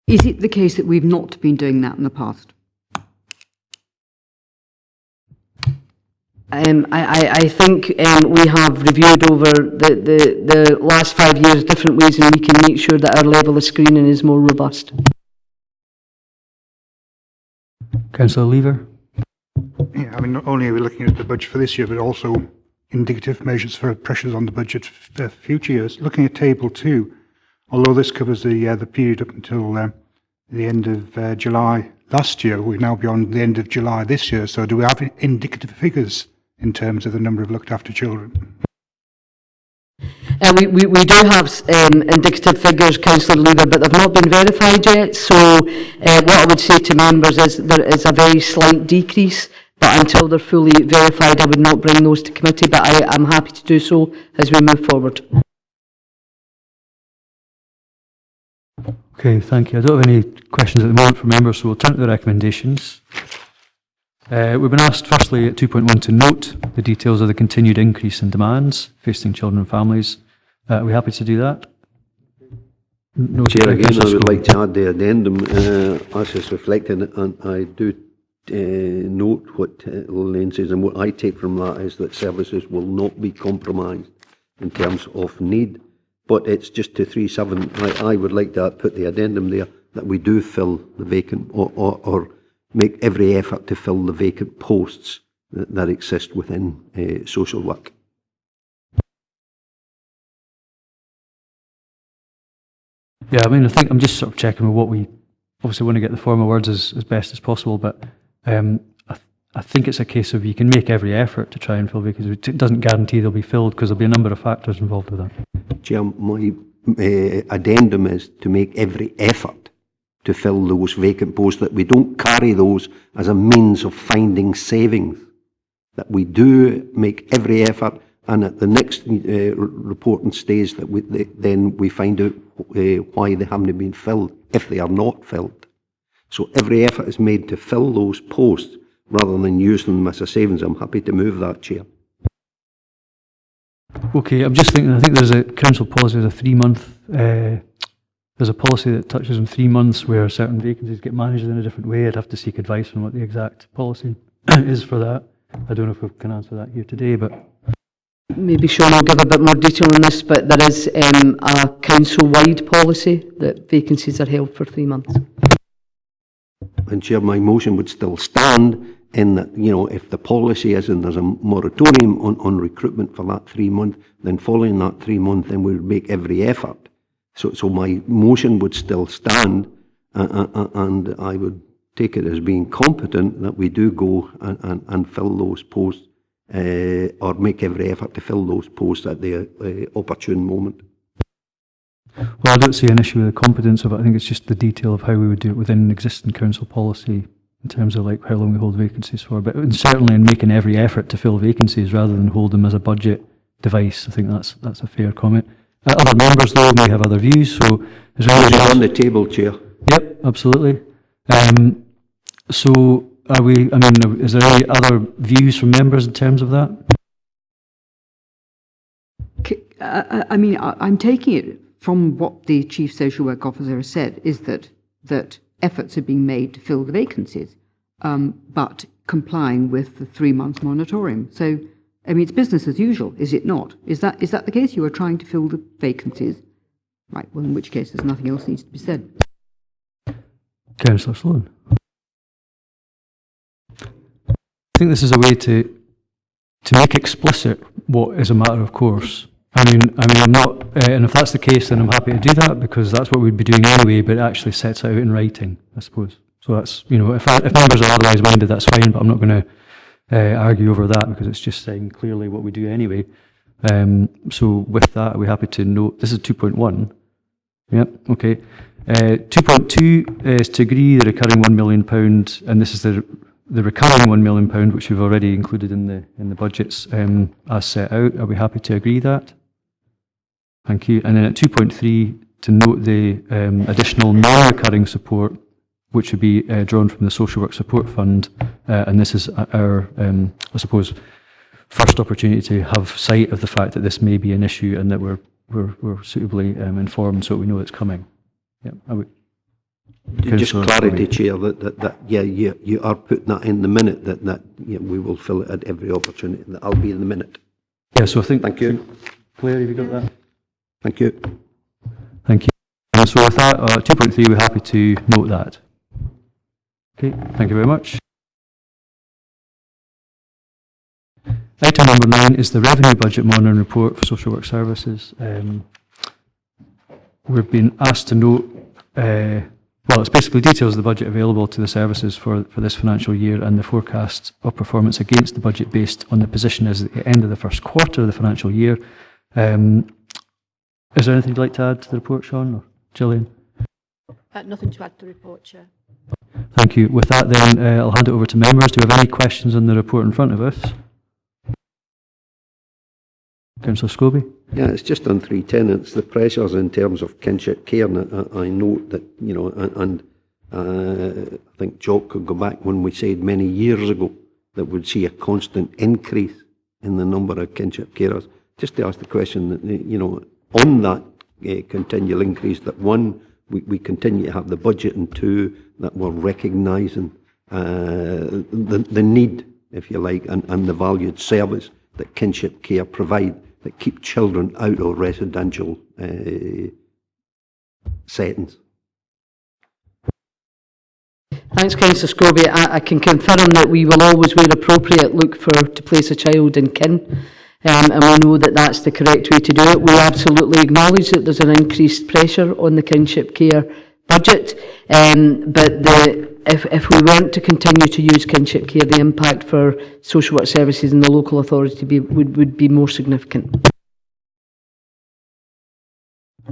[SPEAKER 5] Is it the case that we've not been doing that in the past?
[SPEAKER 11] I think we have reviewed over the last 5 years different ways and we can make sure that our level of screening is more robust.
[SPEAKER 1] Councillor Lever.
[SPEAKER 16] Yeah, I mean, not only are we looking at the budget for this year, but also indicative measures for pressures on the budget for future years. Looking at Table 2, although this covers the period up until the end of July last year, we're now beyond the end of July this year. So do we have indicative figures in terms of the number of looked after children?
[SPEAKER 11] We do have indicative figures, Councillor Lever, but they've not been verified yet. So what I would say to members is there is a very slight decrease, but until they're fully verified, I would not bring those to committee, but I'm happy to do so as we move forward.
[SPEAKER 1] Okay, thank you. I don't have any questions at the moment from members, so we'll turn to the recommendations. We've been asked, firstly, at 2.1 to note the details of the continued increase in demands facing children and families. Are we happy to do that? No,
[SPEAKER 10] Chair, again, I would like to add the addendum as is reflected, and I do note what Lorraine says, and what I take from that is that services will not be compromised in terms of need. But it's just to 3.7. I would like to put the addendum there that we do fill the vacant or make every effort to fill the vacant posts that exist within social work.
[SPEAKER 1] Yeah, I mean, I think I'm just sort of checking with what we obviously want to get the formal words as best as possible, but I think it's a case of you can make every effort to try and fill vacancies. It doesn't guarantee they'll be filled because there'll be a number of factors involved with that.
[SPEAKER 10] Chair, my addendum is to make every effort to fill those vacant posts, that we don't carry those as a means of finding savings, that we do make every effort, and at the next reporting stage that then we find out why they haven't been filled, if they are not filled. So every effort is made to fill those posts rather than use them as a savings. I'm happy to move that, Chair.
[SPEAKER 1] Okay, I'm just thinking, I think there's a council policy, there's a 3-month, there's a policy that touches on 3 months where certain vacancies get managed in a different way. I'd have to seek advice on what the exact policy is for that. I don't know if we can answer that here today, but...
[SPEAKER 11] Maybe Sean will give a bit more detail on this, but there is a council-wide policy that vacancies are held for 3 months.
[SPEAKER 10] And Chair, my motion would still stand in that, you know, if the policy is and there's a moratorium on recruitment for that 3 month, then following that 3 month, then we would make every effort. So my motion would still stand, and I would take it as being competent that we do go and fill those posts, or make every effort to fill those posts at the opportune moment.
[SPEAKER 1] Well, I don't see an issue with the competence of it. I think it's just the detail of how we would do it within existing council policy in terms of like how long we hold vacancies for. But certainly in making every effort to fill vacancies rather than hold them as a budget device, I think that's a fair comment. Other members, though, may have other views. So is there any
[SPEAKER 10] on the table, Chair?
[SPEAKER 1] Yep, absolutely. So are we? I mean, is there any other views from members in terms of that?
[SPEAKER 5] I mean, I'm taking it from what the Chief Social Work Officer has said, is that efforts are being made to fill the vacancies, but complying with the 3 month moratorium. So, I mean, it's business as usual, is it not? Is that the case? You are trying to fill the vacancies? Right, well, in which case there's nothing else needs to be said.
[SPEAKER 1] Councillor Sloan. I think this is a way to make explicit what is a matter of course. I mean, I'm not, and if that's the case, then I'm happy to do that, because that's what we'd be doing anyway, but it actually sets it out in writing, I suppose. So that's, you know, if members are otherwise minded, that's fine, but I'm not going to argue over that, because it's just saying clearly what we do anyway. So with that, are we happy to note, this is 2.1. Yep, okay. 2.2 is to agree the recurring £1 million, and this is the recurring £1 million, which we've already included in the budgets as set out. Are we happy to agree that? Thank you. And then at 2.3, to note the additional non-recurring support, which would be drawn from the Social Work Support Fund, and this is our, I suppose, first opportunity to have sight of the fact that this may be an issue and that we're suitably informed, so we know it's coming. Yeah,
[SPEAKER 10] just clarity, Chair, that yeah, you are putting that in the minute, that yeah, we will fill it at every opportunity, that I'll be in the minute.
[SPEAKER 1] Yeah, so I think...
[SPEAKER 10] Thank you.
[SPEAKER 1] Claire, have you got that?
[SPEAKER 10] Thank you.
[SPEAKER 1] Thank you. And so with that, 2.3, we're happy to note that. Okay, thank you very much. Item number 9 is the Revenue Budget Monitoring Report for Social Work Services. We've been asked to note, well, it's basically details of the budget available to the services for this financial year and the forecast of performance against the budget based on the position as at the end of the first quarter of the financial year. Is there anything you'd like to add to the report, Sean or Gillian?
[SPEAKER 11] Nothing to add to the report, Chair.
[SPEAKER 1] Thank you. With that then, I'll hand it over to members. Do we have any questions on the report in front of us? Councillor Scobie?
[SPEAKER 10] Yeah, it's just on 310. It's the pressures in terms of kinship care, and I note that, you know, and I think Jock could go back when we said many years ago that we'd see a constant increase in the number of kinship carers. Just to ask the question that, you know, on that continual increase, that one, we continue to have the budget, and two, that we're recognising the need, if you like, and the valued service that kinship care provide, that keep children out of residential settings.
[SPEAKER 11] Thanks, Councillor Scobie. I can confirm that we will always, where appropriate, look to place a child in kin, and we know that that's the correct way to do it. We absolutely acknowledge that there's an increased pressure on the kinship care budget, but if we weren't to continue to use kinship care, the impact for social work services in the local authority would be more significant.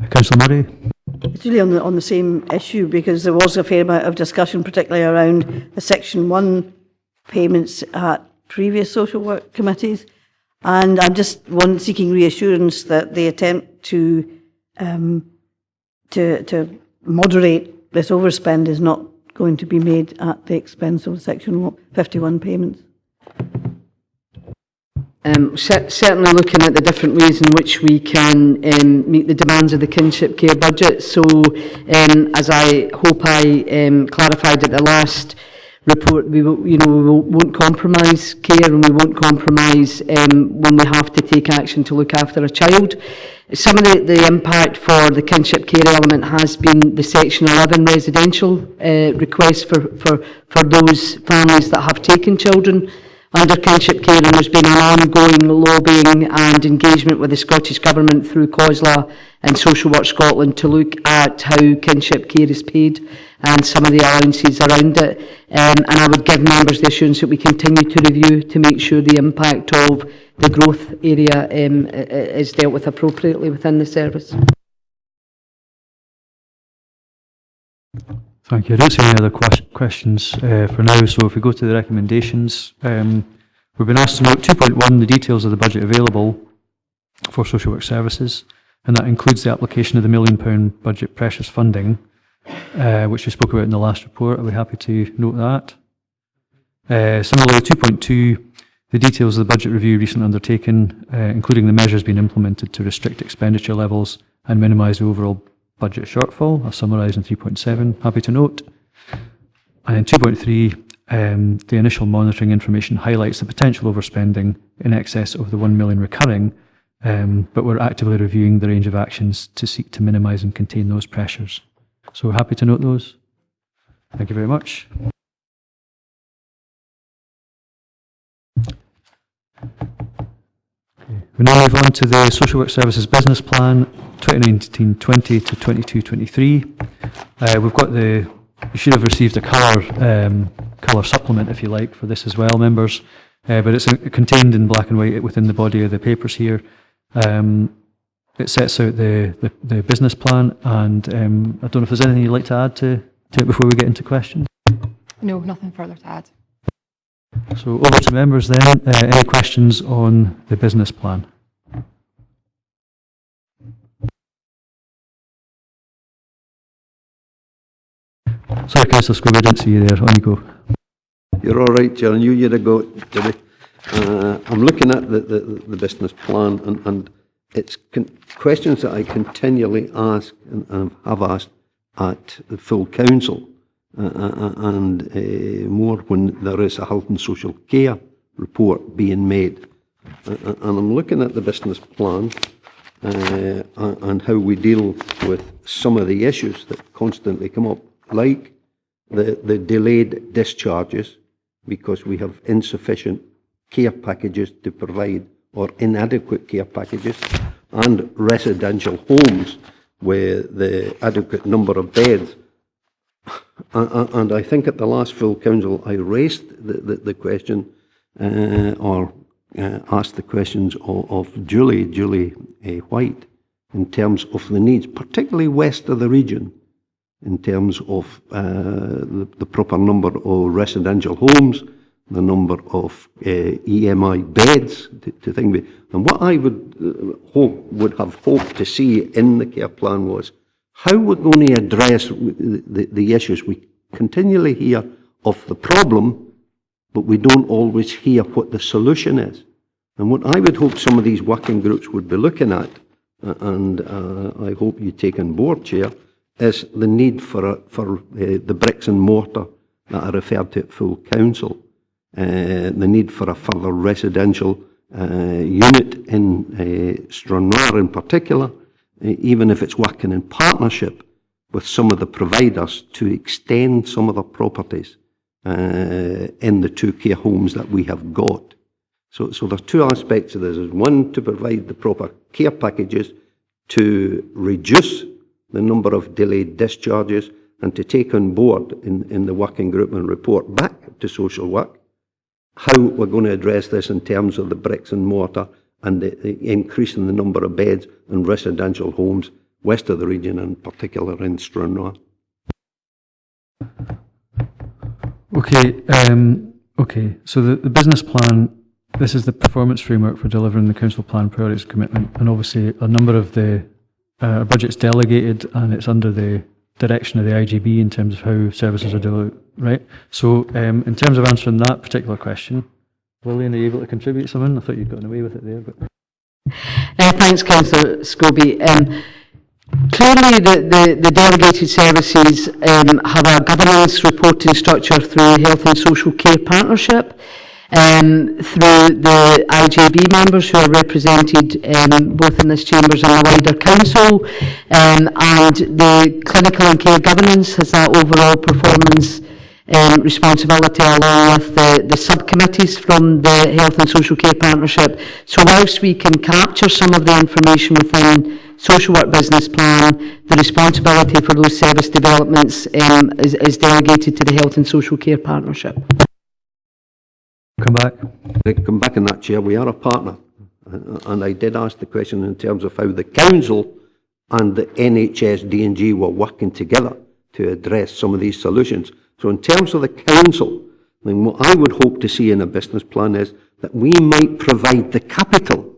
[SPEAKER 1] Councillor Murray?
[SPEAKER 8] It's really on the same issue, because there was a fair amount of discussion, particularly around the Section 1 payments at previous social work committees. And I'm just seeking reassurance that the attempt to moderate this overspend is not going to be made at the expense of Section 51 payments.
[SPEAKER 11] Certainly looking at the different ways in which we can meet the demands of the kinship care budget. So as I hope I clarified at the last report, we won't compromise care, and we won't compromise when we have to take action to look after a child. Some of the impact for the kinship care element has been the Section 11 residential requests for those families that have taken children under kinship care, and there's been an ongoing lobbying and engagement with the Scottish Government through COSLA and Social Work Scotland to look at how kinship care is paid and some of the allowances around it. And I would give members the assurance that we continue to review to make sure the impact of the growth area is dealt with appropriately within the service.
[SPEAKER 1] Thank you. I don't see any other questions for now, so if we go to the recommendations, we've been asked to note 2.1, the details of the budget available for social work services, and that includes the application of the £1 million budget precious funding, which we spoke about in the last report. Are we happy to note that? Similarly, 2.2, the details of the budget review recently undertaken, including the measures being implemented to restrict expenditure levels and minimise the overall budget shortfall. I'll summarise in 3.7, happy to note. And in 2.3, the initial monitoring information highlights the potential overspending in excess of the 1 million recurring, but we're actively reviewing the range of actions to seek to minimise and contain those pressures. So we're happy to note those. Thank you very much. We now move on to the Social Work Services Business Plan 2019-20 to 22-23. We've got you should have received a colour supplement, if you like, for this as well, members. But it's contained in black and white within the body of the papers here. It sets out the business plan, and I don't know if there's anything you'd like to add to it before we get into questions.
[SPEAKER 17] No, nothing further to add.
[SPEAKER 1] So over to members then. Any questions on the business plan? Sorry, Councillor Scrooge, I didn't see you there. On you go.
[SPEAKER 10] You're all right, Chair. I knew you'd have got Jimmy. I'm looking at the business plan, and it's questions that I continually ask and have asked at the full council, and more when there is a health and social care report being made. And I'm looking at the business plan and how we deal with some of the issues that constantly come up, like the delayed discharges, because we have insufficient care packages to provide, or inadequate care packages, and residential homes where the adequate number of beds. And I think at the last full council I raised the question, or asked the questions of Julie White, in terms of the needs, particularly west of the region, in terms of the proper number of residential homes, the number of EMI beds to think about. And what I would have hoped to see in the care plan was how we're going to address the issues. We continually hear of the problem, but we don't always hear what the solution is. And what I would hope some of these working groups would be looking at, and I hope you take on board, Chair, is the need for the bricks and mortar that I referred to at full council, the need for a further residential unit in Stranraer in particular, even if it's working in partnership with some of the providers to extend some of the properties in the two care homes that we have got. So there are two aspects of this. One, to provide the proper care packages to reduce the number of delayed discharges, and to take on board in the working group and report back to social work how we're going to address this in terms of the bricks and mortar and the increase in the number of beds and residential homes west of the region, and particular in Stranraer.
[SPEAKER 1] Okay. So the business plan, this is the performance framework for delivering the council plan priorities commitment, and obviously a number of the budget's delegated, and it's under the direction of the IGB in terms of how services are delivered, right? So in terms of answering that particular question, Lillian, are you able to contribute something? I thought you'd gotten away with it there. But
[SPEAKER 11] thanks, Councillor Scobie. Clearly, the delegated services have a governance reporting structure through Health and Social Care Partnership, through the IJB members who are represented both in this chambers and the wider council, and the clinical and care governance has that overall performance responsibility, along with the subcommittees from the Health and Social Care Partnership. So whilst we can capture some of the information within social work business plan, the responsibility for those service developments is delegated to the Health and Social Care Partnership.
[SPEAKER 1] Come back
[SPEAKER 10] in that, Chair. We are a partner, and I did ask the question in terms of how the council and the NHS D&G were working together to address some of these solutions. So in terms of the council, I mean, what I would hope to see in a business plan is that we might provide the capital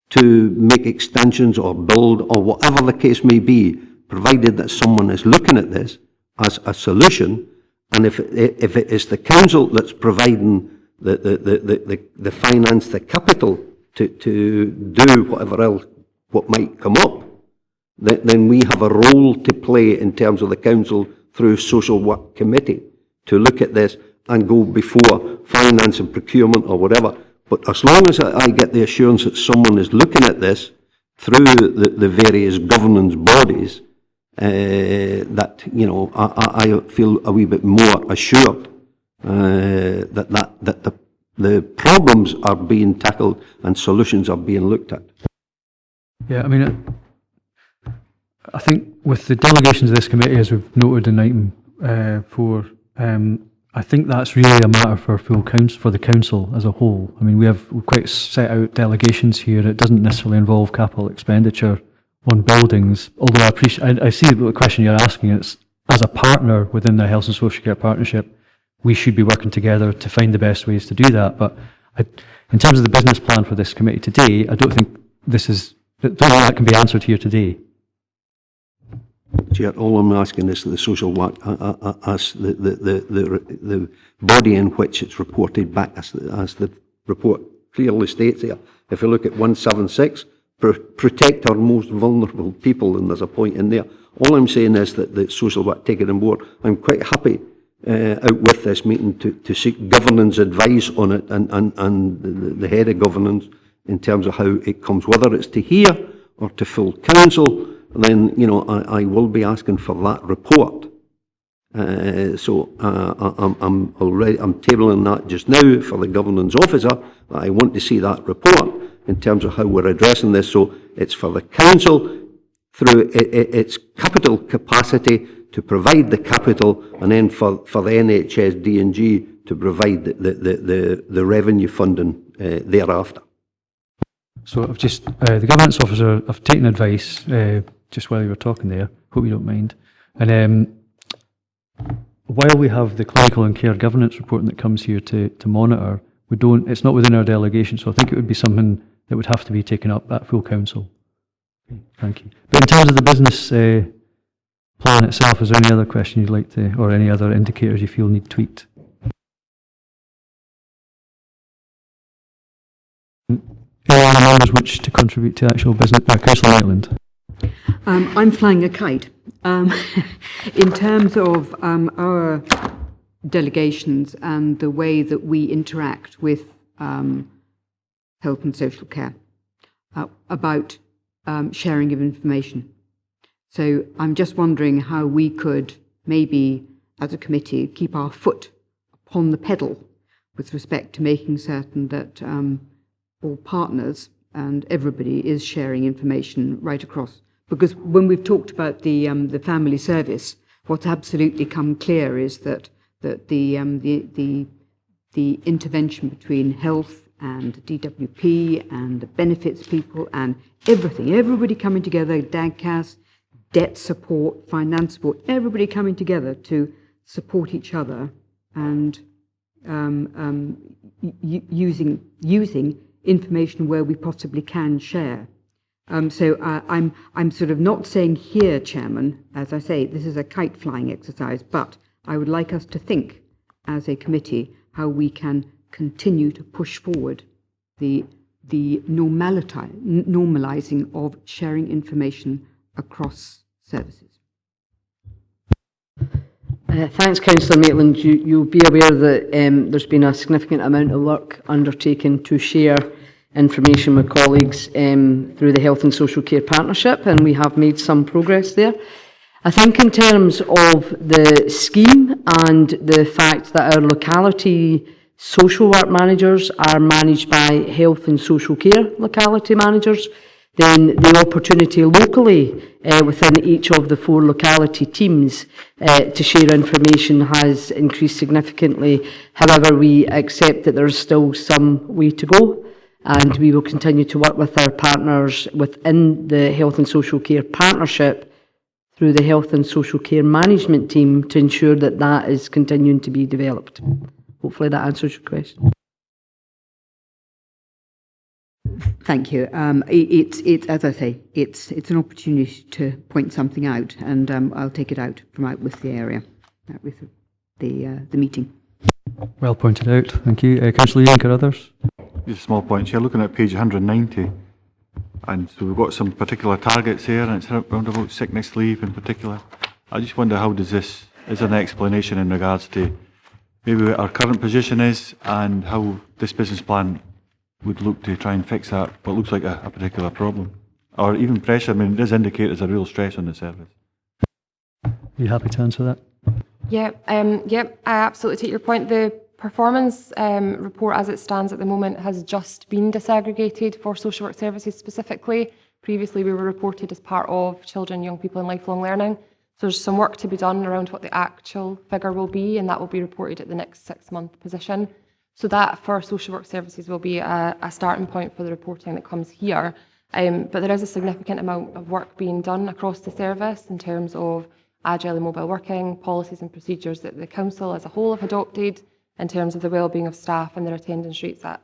[SPEAKER 10] to make extensions or build or whatever the case may be, provided that someone is looking at this as a solution. And if it is the council that's providing the finance, the capital to do whatever else, what might come up, then we have a role to play in terms of the council through social work committee to look at this and go before finance and procurement or whatever. But as long as I get the assurance that someone is looking at this through the various governance bodies, that, you know, I feel a wee bit more assured that the problems are being tackled and solutions are being looked at.
[SPEAKER 1] Yeah, I mean, I think with the delegations of this committee, as we've noted in item 4, I think that's really a matter for the council as a whole. I mean, we've quite set out delegations here. It doesn't necessarily involve capital expenditure on buildings, although I see the question you're asking. It's as a partner within the Health and Social Care Partnership, we should be working together to find the best ways to do that. But in terms of the business plan for this committee today, I don't think that can be answered here today.
[SPEAKER 10] Chair, all I'm asking is that the social work, as the body in which it's reported back, as the report clearly states here. If you look at 176, protect our most vulnerable people, and there's a point in there. All I'm saying is that the social work take it on board. I'm quite happy out with this meeting to seek governance advice on it and the head of governance in terms of how it comes, whether it's to here or to full council. Then, you know, I will be asking for that report. So I'm tabling that just now for the governance officer, that I want to see that report in terms of how we're addressing this. So it's for the council through its capital capacity to provide the capital, and then for the NHS D&G to provide the revenue funding thereafter.
[SPEAKER 1] So I've just, the governance officer, I've taken advice, just while you were talking there, hope you don't mind. And while we have the clinical and care governance report that comes here to monitor, it's not within our delegation, so I think it would be something that would have to be taken up at full council. Okay, thank you. But in terms of the business plan itself, is there any other question you'd like to, or any other indicators you feel need tweaked? Any other members wish to contribute to actual business? Councillor Maitland.
[SPEAKER 5] I'm flying a kite. In terms of our delegations and the way that we interact with health and social care about sharing of information. So I'm just wondering how we could maybe, as a committee, keep our foot upon the pedal with respect to making certain that all partners and everybody is sharing information right across. Because when we've talked about the family service, what's absolutely come clear is that the intervention between health and DWP and the benefits people and everybody coming together, DAGCAS, debt support, finance support, everybody coming together to support each other and using information where we possibly can share. So I'm sort of not saying here, Chairman, as I say, this is a kite flying exercise, but I would like us to think as a committee how we can continue to push forward the normalising of sharing information across services.
[SPEAKER 11] Thanks, Councillor Maitland. You'll be aware that there's been a significant amount of work undertaken to share information with colleagues through the Health and Social Care Partnership, and we have made some progress there. I think in terms of the scheme and the fact that our locality social work managers are managed by health and social care locality managers, then the opportunity locally within each of the 4 locality teams to share information has increased significantly. However, we accept that there is still some way to go, and we will continue to work with our partners within the Health and Social Care Partnership through the Health and Social Care Management Team to ensure that that is continuing to be developed. Hopefully that answers your question.
[SPEAKER 5] Thank you. It's as I say, it's an opportunity to point something out, and I'll take it out with the area, with the meeting.
[SPEAKER 1] Well pointed out. Thank you. Councillor Yank or others?
[SPEAKER 4] Just a small point here. Looking at page 190, and so we've got some particular targets here, and it's around about sickness leave in particular. I just wonder, how does this, is there an explanation in regards to maybe what our current position is and how this business plan would look to try and fix that, what looks like a particular problem, or even pressure? I mean, it does indicate there's a real stress on the service.
[SPEAKER 1] Are you happy to answer that?
[SPEAKER 17] Yeah, I absolutely take your point. The performance report as it stands at the moment has just been disaggregated for social work services specifically. Previously we were reported as part of children, young people and lifelong learning. So there's some work to be done around what the actual figure will be, and that will be reported at the next 6-month position. So that for social work services will be a starting point for the reporting that comes here. But there is a significant amount of work being done across the service in terms of agile and mobile working, policies and procedures that the council as a whole have adopted in terms of the wellbeing of staff and their attendance rates at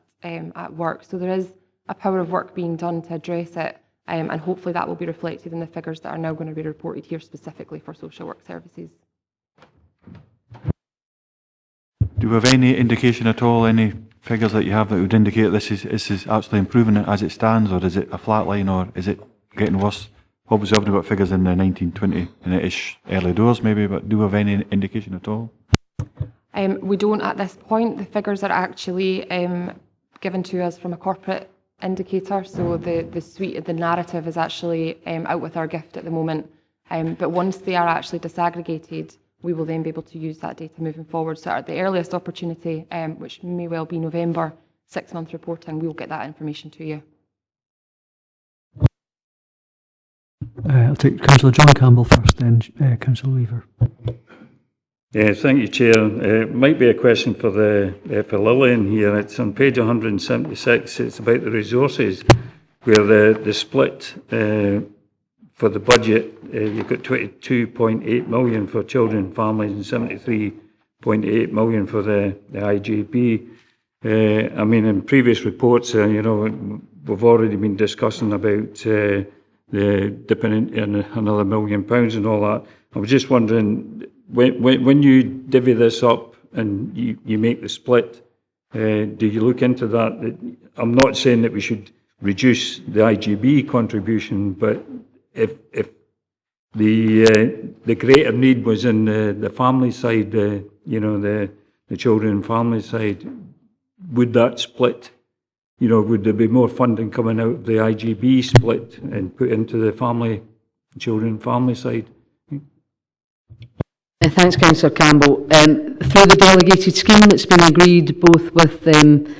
[SPEAKER 17] work. So there is a power of work being done to address it, and hopefully that will be reflected in the figures that are now going to be reported here specifically for social work services.
[SPEAKER 4] Do we have any indication at all, any figures that you have that would indicate this is actually improving as it stands, or is it a flat line, or is it getting worse? Obviously, we haven't got figures in the 1920 and ish early doors maybe, but do we have any indication at all?
[SPEAKER 17] We don't at this point. The figures are actually given to us from a corporate indicator, so the suite of the narrative is actually out with our gift at the moment. But once they are actually disaggregated, we will then be able to use that data moving forward. So at the earliest opportunity, which may well be November, 6-month reporting, we will get that information to you.
[SPEAKER 1] I'll take Councillor John Campbell first, then Councillor Weaver.
[SPEAKER 9] Thank you, Chair. It might be a question for for Lillian here. It's on page 176. It's about the resources, where the split for the budget, you've got 22.8 million for children and families and 73.8 million for the IGB. I mean, in previous reports, we've already been discussing about the dipping in another £1 million and all that. I was just wondering, when you divvy this up and you make the split, do you look into that? I'm not saying that we should reduce the IGB contribution, but if the greater need was in the family side, the children and family side, would that split? Would there be more funding coming out of the IGB split and put into the children and family side?
[SPEAKER 11] Thanks, Councillor Campbell. Through the delegated scheme that's been agreed both with the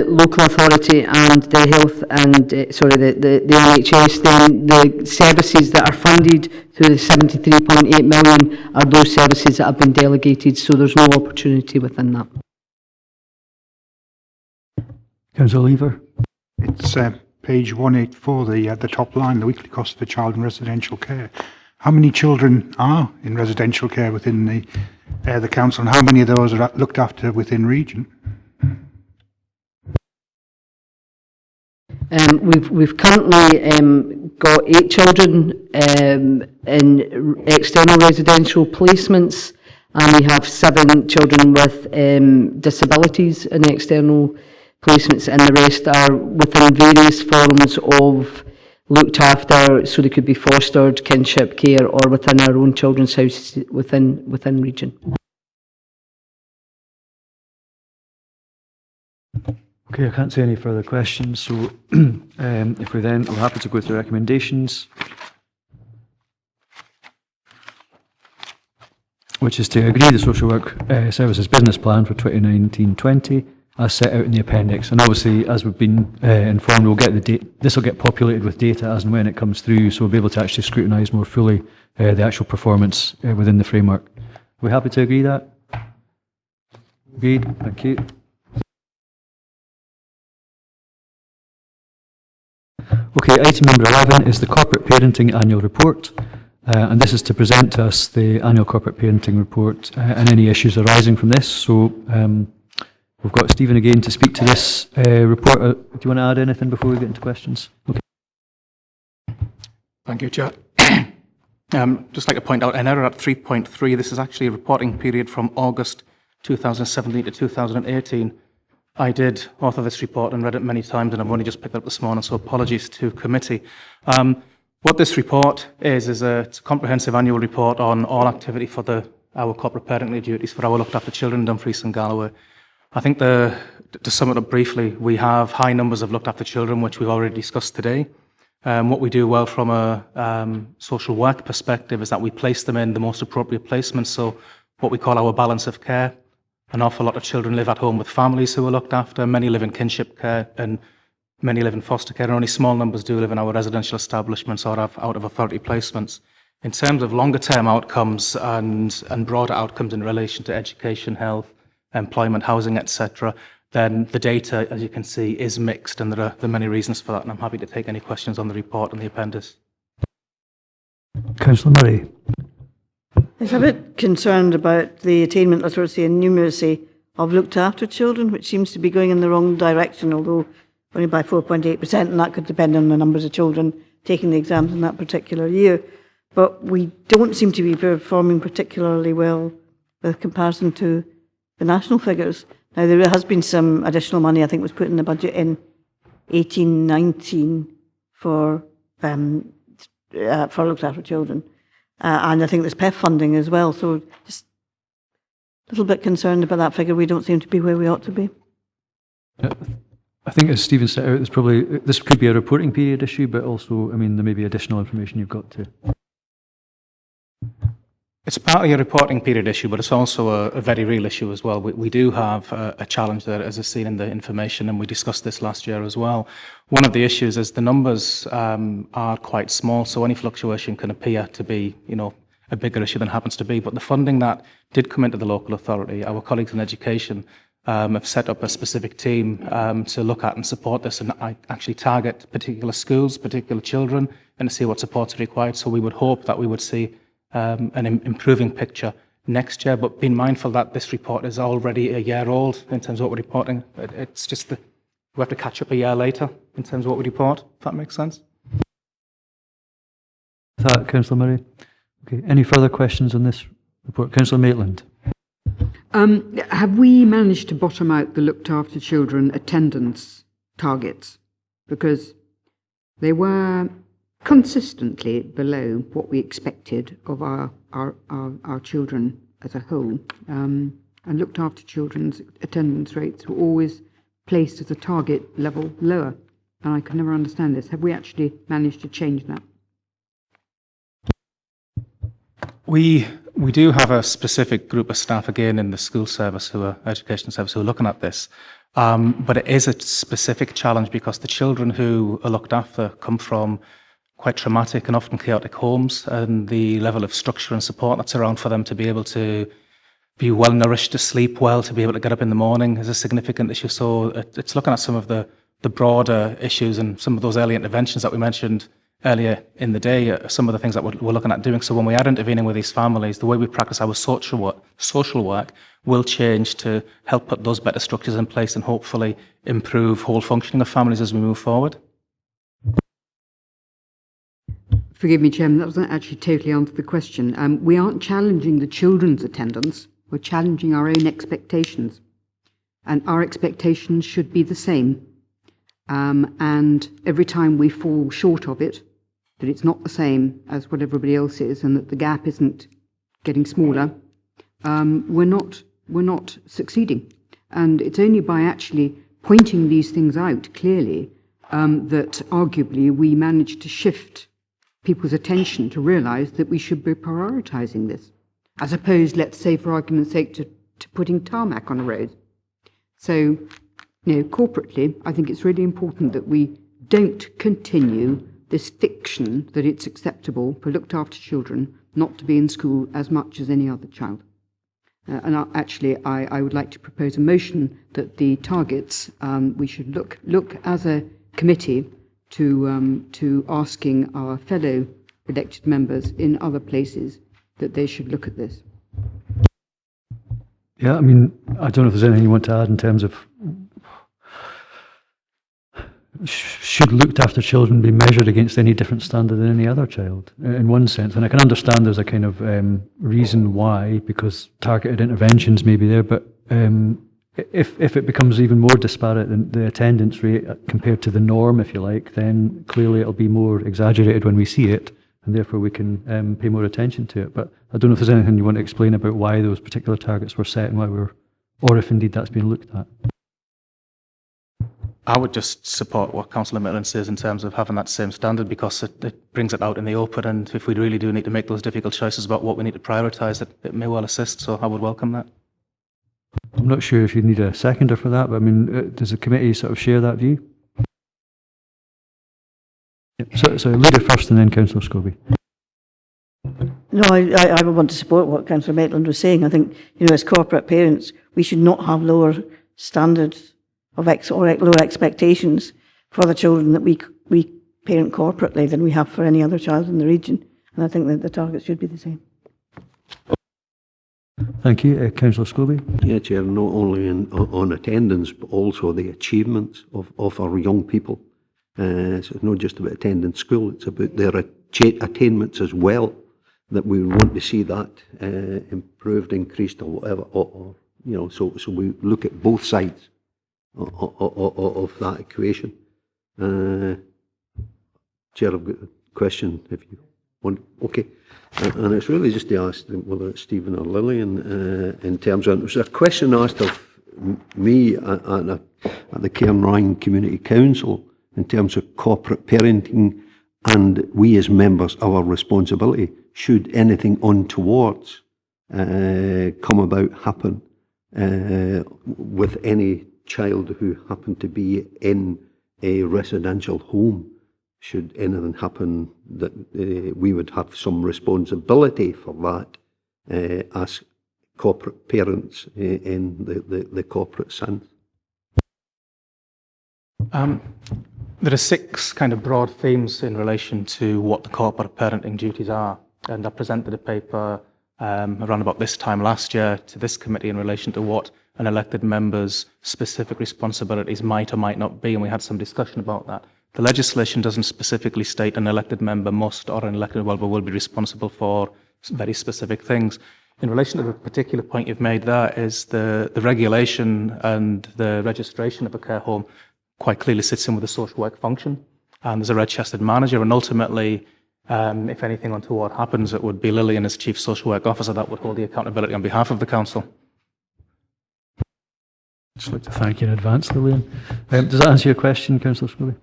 [SPEAKER 11] local authority and the health and the NHS, then the services that are funded through the 73.8 million are those services that have been delegated, so there's no opportunity within that.
[SPEAKER 1] Councillor Weaver.
[SPEAKER 16] It's page 184, the top line, the weekly cost for child in residential care. How many children are in residential care within the council, and how many of those are looked after within region?
[SPEAKER 11] We've currently got 8 children in external residential placements, and we have 7 children with disabilities in external placements, and the rest are within various forms of looked after, so they could be fostered, kinship care, or within our own children's houses within region.
[SPEAKER 1] Okay, I can't see any further questions, so if we're happy to go through recommendations, which is to agree the social work services business plan for 2019-20 as set out in the appendix. And obviously, as we've been informed, we'll get this will get populated with data as and when it comes through, so we'll be able to actually scrutinise more fully the actual performance within the framework. Are we happy to agree that? Agreed, thank you. Okay, item number 11 is the Corporate Parenting Annual Report, and this is to present to us the annual Corporate Parenting Report and any issues arising from this. So we've got Stephen again to speak to this report. Do you want to add anything before we get into questions? Okay.
[SPEAKER 15] Thank you, Chair. Just like to point out an error at 3.3. This is actually a reporting period from August 2017 to 2018. I did author this report and read it many times, and I've only just picked it up this morning, so apologies to committee. What this report is it's a comprehensive annual report on all activity for our corporate parenting duties for our looked after children in Dumfries and Galloway. I think to sum it up briefly, we have high numbers of looked after children, which we've already discussed today. What we do well from a social work perspective is that we place them in the most appropriate placements, so what we call our balance of care. An awful lot of children live at home with families who are looked after. Many live in kinship care and many live in foster care, and only small numbers do live in our residential establishments or have out of authority placements. In terms of longer term outcomes and broader outcomes in relation to education, health, employment, housing, etc., then the data, as you can see, is mixed, and there are many reasons for that, and I'm happy to take any questions on the report and the appendix.
[SPEAKER 1] Councillor Murray.
[SPEAKER 8] I'm a bit concerned about the attainment literacy and numeracy of looked after children, which seems to be going in the wrong direction, although only by 4.8%, and that could depend on the numbers of children taking the exams in that particular year. But we don't seem to be performing particularly well with comparison to the national figures. Now, there has been some additional money, I think, was put in the budget in 18-19 for looked after children. And I think there's PEF funding as well, so just a little bit concerned about that figure. We don't seem to be where we ought to be.
[SPEAKER 1] I think as Stephen set out, this could be a reporting period issue, but also, I mean, there may be additional information you've got to.
[SPEAKER 15] It's partly a reporting period issue, but it's also a very real issue as well. We do have a challenge there, as is seen in the information, and we discussed this last year as well. One of the issues is the numbers are quite small, so any fluctuation can appear to be, a bigger issue than it happens to be. But the funding that did come into the local authority, our colleagues in education have set up a specific team to look at and support this and actually target particular schools, particular children, and to see what supports are required. So we would hope that we would see an improving picture next year, but being mindful that this report is already a year old in terms of what we're reporting. It's just we have to catch up a year later in terms of what we report, if that makes sense.
[SPEAKER 1] Councillor Murray. Okay. Any further questions on this report? Councillor Maitland.
[SPEAKER 5] Have we managed to bottom out the looked after children attendance targets? Because they were consistently below what we expected of our children as a whole. And looked after children's attendance rates were always placed at a target level lower. And I could never understand this. Have we actually managed to change that?
[SPEAKER 15] We do have a specific group of staff, again, in the school service, education service, who are looking at this. But it is a specific challenge because the children who are looked after come from quite traumatic and often chaotic homes, and the level of structure and support that's around for them to be able to be well nourished, to sleep well, to be able to get up in the morning is a significant issue. So it's looking at some of the broader issues and some of those early interventions that we mentioned earlier in the day, some of the things that we're looking at doing. So when we are intervening with these families, the way we practice our social work will change to help put those better structures in place and hopefully improve whole functioning of families as we move forward.
[SPEAKER 5] Forgive me, Chairman, that doesn't actually totally answer the question. We aren't challenging the children's attendance, we're challenging our own expectations. And our expectations should be the same. And every time we fall short of it, that it's not the same as what everybody else is and that the gap isn't getting smaller, we're not succeeding. And it's only by actually pointing these things out clearly that arguably we manage to shift people's attention to realise that we should be prioritising this, as opposed, let's say, for argument's sake, to putting tarmac on a road. So, corporately, I think it's really important that we don't continue this fiction that it's acceptable for looked after children not to be in school as much as any other child. And I would like to propose a motion that the targets, we should look as a committee to asking our fellow elected members in other places that they should look at this.
[SPEAKER 1] Yeah, I mean, I don't know if there's anything you want to add in terms of should looked after children be measured against any different standard than any other child, in one sense. And I can understand there's a kind of reason why, because targeted interventions may be there, but if it becomes even more disparate than the attendance rate compared to the norm, if you like, then clearly it'll be more exaggerated when we see it, and therefore we can pay more attention to it. But I don't know if there's anything you want to explain about why those particular targets were set and why or if indeed that's been looked at.
[SPEAKER 15] I would just support what Councillor Maitland says in terms of having that same standard, because it brings it out in the open, and if we really do need to make those difficult choices about what we need to prioritise, it may well assist, so I would welcome that.
[SPEAKER 1] I'm not sure if you need a seconder for that, but I mean, does the committee sort of share that view? Yep. So Leader first and then Councillor Scobie.
[SPEAKER 8] No, I would want to support what Councillor Maitland was saying. I think, as corporate parents, we should not have lower standards of lower expectations for the children that we parent corporately than we have for any other child in the region. And I think that the targets should be the same.
[SPEAKER 1] Thank you. Councillor Scobie.
[SPEAKER 10] Yeah, Chair, not only on attendance, but also the achievements of our young people. So it's not just about attending school, it's about their attainments as well, that we want to see that improved, increased, or whatever. So we look at both sides of that equation. Chair, I've got a question if you want. Okay. And it's really just to ask whether it's Stephen or Lillian in terms of, it was a question asked of me at the Cairnryan Community Council in terms of corporate parenting and we as members, our responsibility, should anything untowards happen with any child who happened to be in a residential home. Should anything happen, that we would have some responsibility for that as corporate parents in the corporate sense.
[SPEAKER 15] There are 6 kind of broad themes in relation to what the corporate parenting duties are, and I presented a paper around about this time last year to this committee in relation to what an elected member's specific responsibilities might or might not be, and we had some discussion about that. The legislation doesn't specifically state an elected member must or an elected member will be responsible for very specific things. In relation to the particular point you've made there is the regulation and the registration of a care home quite clearly sits in with the social work function, and there's a registered manager, and ultimately if anything untoward happens, it would be Lillian as Chief Social Work Officer that would hold the accountability on behalf of the Council.
[SPEAKER 1] I'd just like to thank you in advance, Lillian. Does that answer your question, Councillor Scobie?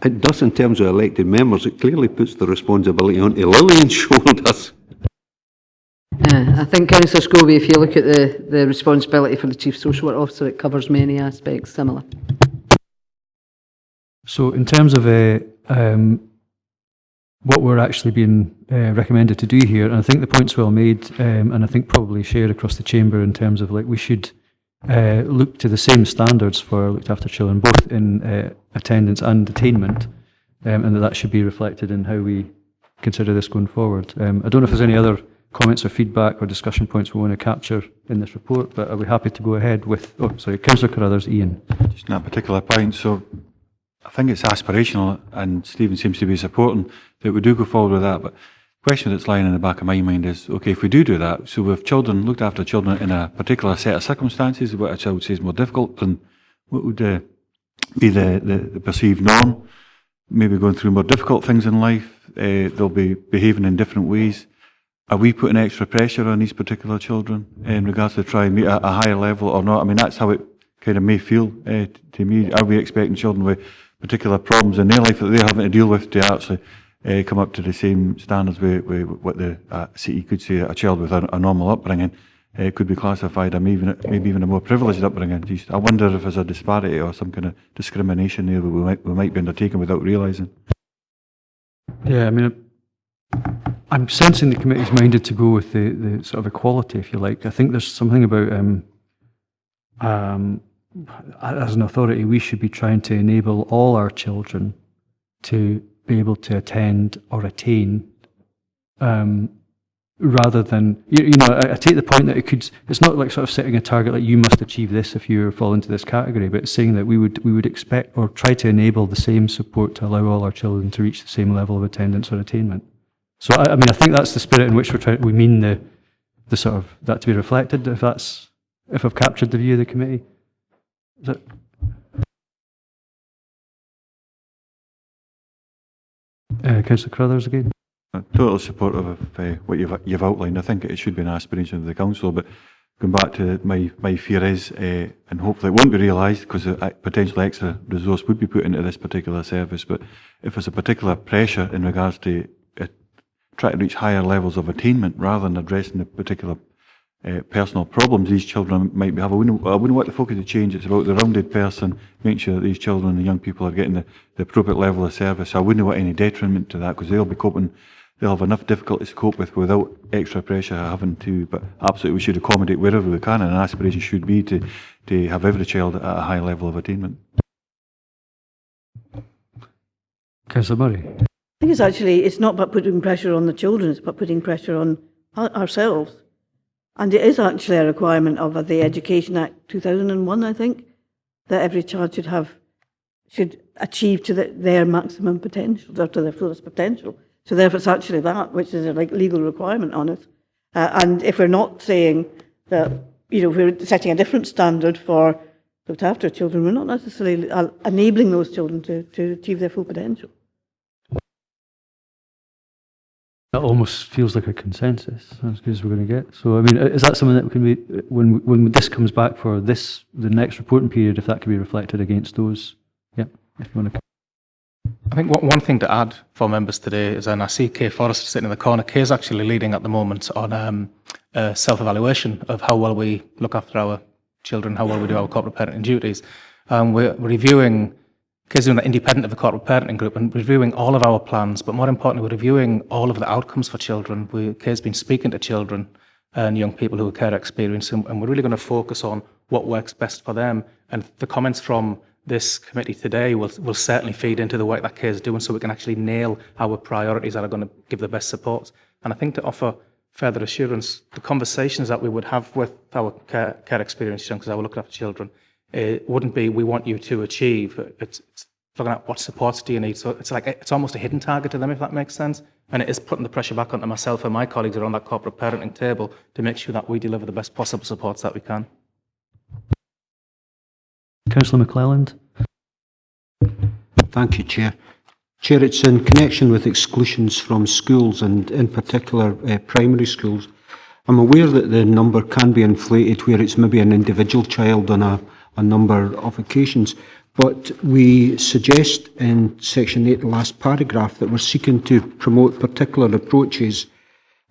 [SPEAKER 10] It does in terms of elected members. It clearly puts the responsibility onto Lillian's shoulders.
[SPEAKER 11] I think, Councillor Scobie, if you look at the responsibility for the Chief Social Work Officer, it covers many aspects similar.
[SPEAKER 1] So in terms of what we're actually being recommended to do here, and I think the point's well made, and I think probably shared across the chamber in terms of we should look to the same standards for looked after children, both in attendance and attainment, and that should be reflected in how we consider this going forward. I don't know if there's any other comments or feedback or discussion points we want to capture in this report, but are we happy to go ahead with, Councillor Carruthers, Ian.
[SPEAKER 4] Just on that particular point, so I think it's aspirational, and Stephen seems to be supporting that we do go forward with that, but the question that's lying in the back of my mind is, okay, if we do that, so if children, looked after children in a particular set of circumstances, what a child says more difficult, then what would be the perceived norm? Maybe going through more difficult things in life, they'll be behaving in different ways. Are we putting extra pressure on these particular children in regards to try and meet a higher level or not? I mean, that's how it kind of may feel to me. Are we expecting children with particular problems in their life that they're having to deal with to actually come up to the same standards with what the city could say a child with a normal upbringing could be classified, and maybe even a more privileged upbringing? I wonder if there's a disparity or some kind of discrimination there that we might be undertaking without realising.
[SPEAKER 1] Yeah, I mean, I'm sensing the committee's minded to go with the sort of equality, if you like. I think there's something about, as an authority, we should be trying to enable all our children to be able to attend or attain, rather than, I take the point that it's not like sort of setting a target like you must achieve this if you fall into this category, but saying that we would expect or try to enable the same support to allow all our children to reach the same level of attendance or attainment. So I mean, I think that's the spirit in which we mean the sort of that to be reflected. If I've captured the view of the committee, is it? Councillor Carruthers again.
[SPEAKER 4] I'm totally supportive of what you've outlined. I think it should be an aspiration of the council, but going back to my fear is, and hopefully it won't be realised because potentially extra resource would be put into this particular service, but if there's a particular pressure in regards to try to reach higher levels of attainment rather than addressing the particular personal problems these children might be having. I wouldn't want the focus to change. It's about the rounded person, making sure that these children and young people are getting the appropriate level of service. I wouldn't want any detriment to that, because they'll be coping, they'll have enough difficulties to cope with without extra pressure having to. But absolutely, we should accommodate wherever we can, and an aspiration should be to have every child at a high level of attainment.
[SPEAKER 1] Councillor Murray.
[SPEAKER 8] I think it's actually, it's not about putting pressure on the children, it's about putting pressure on ourselves. And it is actually a requirement of the Education Act 2001, I think, that every child should achieve to their maximum potential, or to their fullest potential. So therefore it's actually that, which is a legal requirement on it. And if we're not saying that, we're setting a different standard for looked after children, we're not necessarily enabling those children to achieve their full potential.
[SPEAKER 1] That almost feels like a consensus, as good as we're going to get. So, I mean, is that something that we can be, when this comes back for the next reporting period, if that can be reflected against those? Yeah, if you want to.
[SPEAKER 15] I think one thing to add for members today is, and I see Kay Forrester sitting in the corner. Kay is actually leading at the moment on self-evaluation of how well we look after our children, how well we do our corporate parenting duties. We're reviewing. Kay's doing that independent of the corporate parenting group and reviewing all of our plans, but more importantly, we're reviewing all of the outcomes for children. Kay's been speaking to children and young people who are care experienced, and we're really going to focus on what works best for them. And the comments from this committee today will certainly feed into the work that Kay's doing, so we can actually nail our priorities that are going to give the best support. And I think to offer further assurance, the conversations that we would have with our care experienced young, because I will look after children, it wouldn't be, we want you to achieve. It's looking at what supports do you need. So it's almost a hidden target to them, if that makes sense. And it is putting the pressure back onto myself and my colleagues around that corporate parenting table to make sure that we deliver the best possible supports that we can.
[SPEAKER 1] Councillor McClelland.
[SPEAKER 10] Thank you, Chair. Chair, it's in connection with exclusions from schools, and in particular primary schools. I'm aware that the number can be inflated where it's maybe an individual child on a number of occasions, but we suggest in section 8, the last paragraph, that we're seeking to promote particular approaches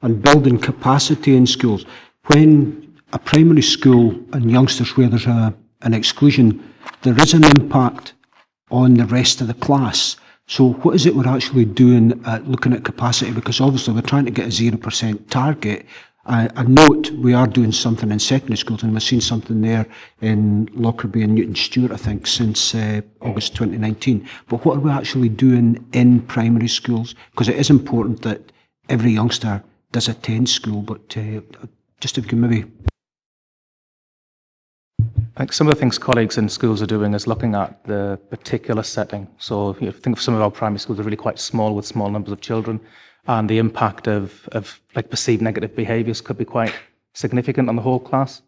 [SPEAKER 10] and building capacity in schools. When a primary school and youngsters where there's an exclusion, there is an impact on the rest of the class. So what is it we're actually doing looking at capacity? Because obviously we're trying to get a 0% target. I note we are doing something in secondary schools, and we've seen something there in Lockerbie and Newton Stewart, I think, since August 2019. But what are we actually doing in primary schools? Because it is important that every youngster does attend school, but just if you can maybe...
[SPEAKER 15] I think some of the things colleagues in schools are doing is looking at the particular setting. So if you think of some of our primary schools are really quite small with small numbers of children, and the impact of perceived negative behaviours could be quite significant on the whole class.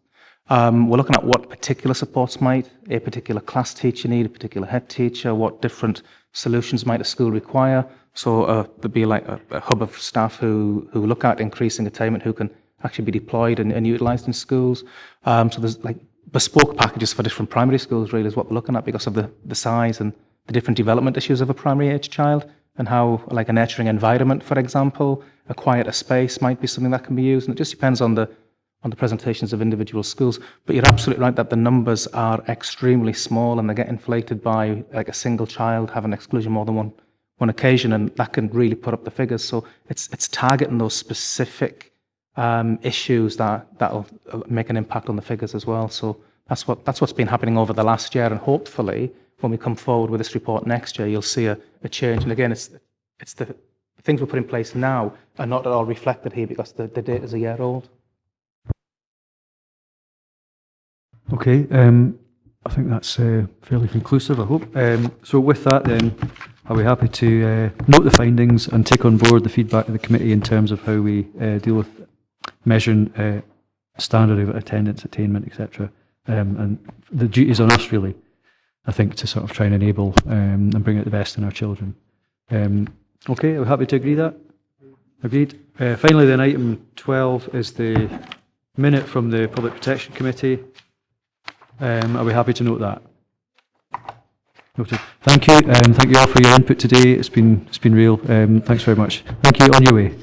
[SPEAKER 15] We're looking at what particular supports might a particular class teacher need, a particular head teacher, what different solutions might a school require. So there'd be like a hub of staff who look at increasing attainment, who can actually be deployed and utilised in schools. So there's bespoke packages for different primary schools really is what we're looking at, because of the size and the different development issues of a primary age child, and how a nurturing environment, for example, a quieter space might be something that can be used. And it just depends on the presentations of individual schools. But you're absolutely right that the numbers are extremely small, and they get inflated by a single child having exclusion more than one occasion, and that can really put up the figures. So it's targeting those specific issues that'll make an impact on the figures as well. So that's what's been happening over the last year, and hopefully when we come forward with this report next year, you'll see a change. And again, it's the things we put in place now are not at all reflected here, because the data is a year old.
[SPEAKER 1] Okay, I think that's fairly conclusive, I hope. So with that then, are we happy to note the findings and take on board the feedback of the committee in terms of how we deal with measuring standard of attendance, attainment, etc. And the duty is on us, really, I think, to sort of try and enable and bring out the best in our children. Okay, are we happy to agree that? Agreed. Finally then, item 12 is the minute from the Public Protection Committee. Are we happy to note that? Noted. Thank you. Thank you all for your input today. It's been real. Thanks very much. Thank you. On your way.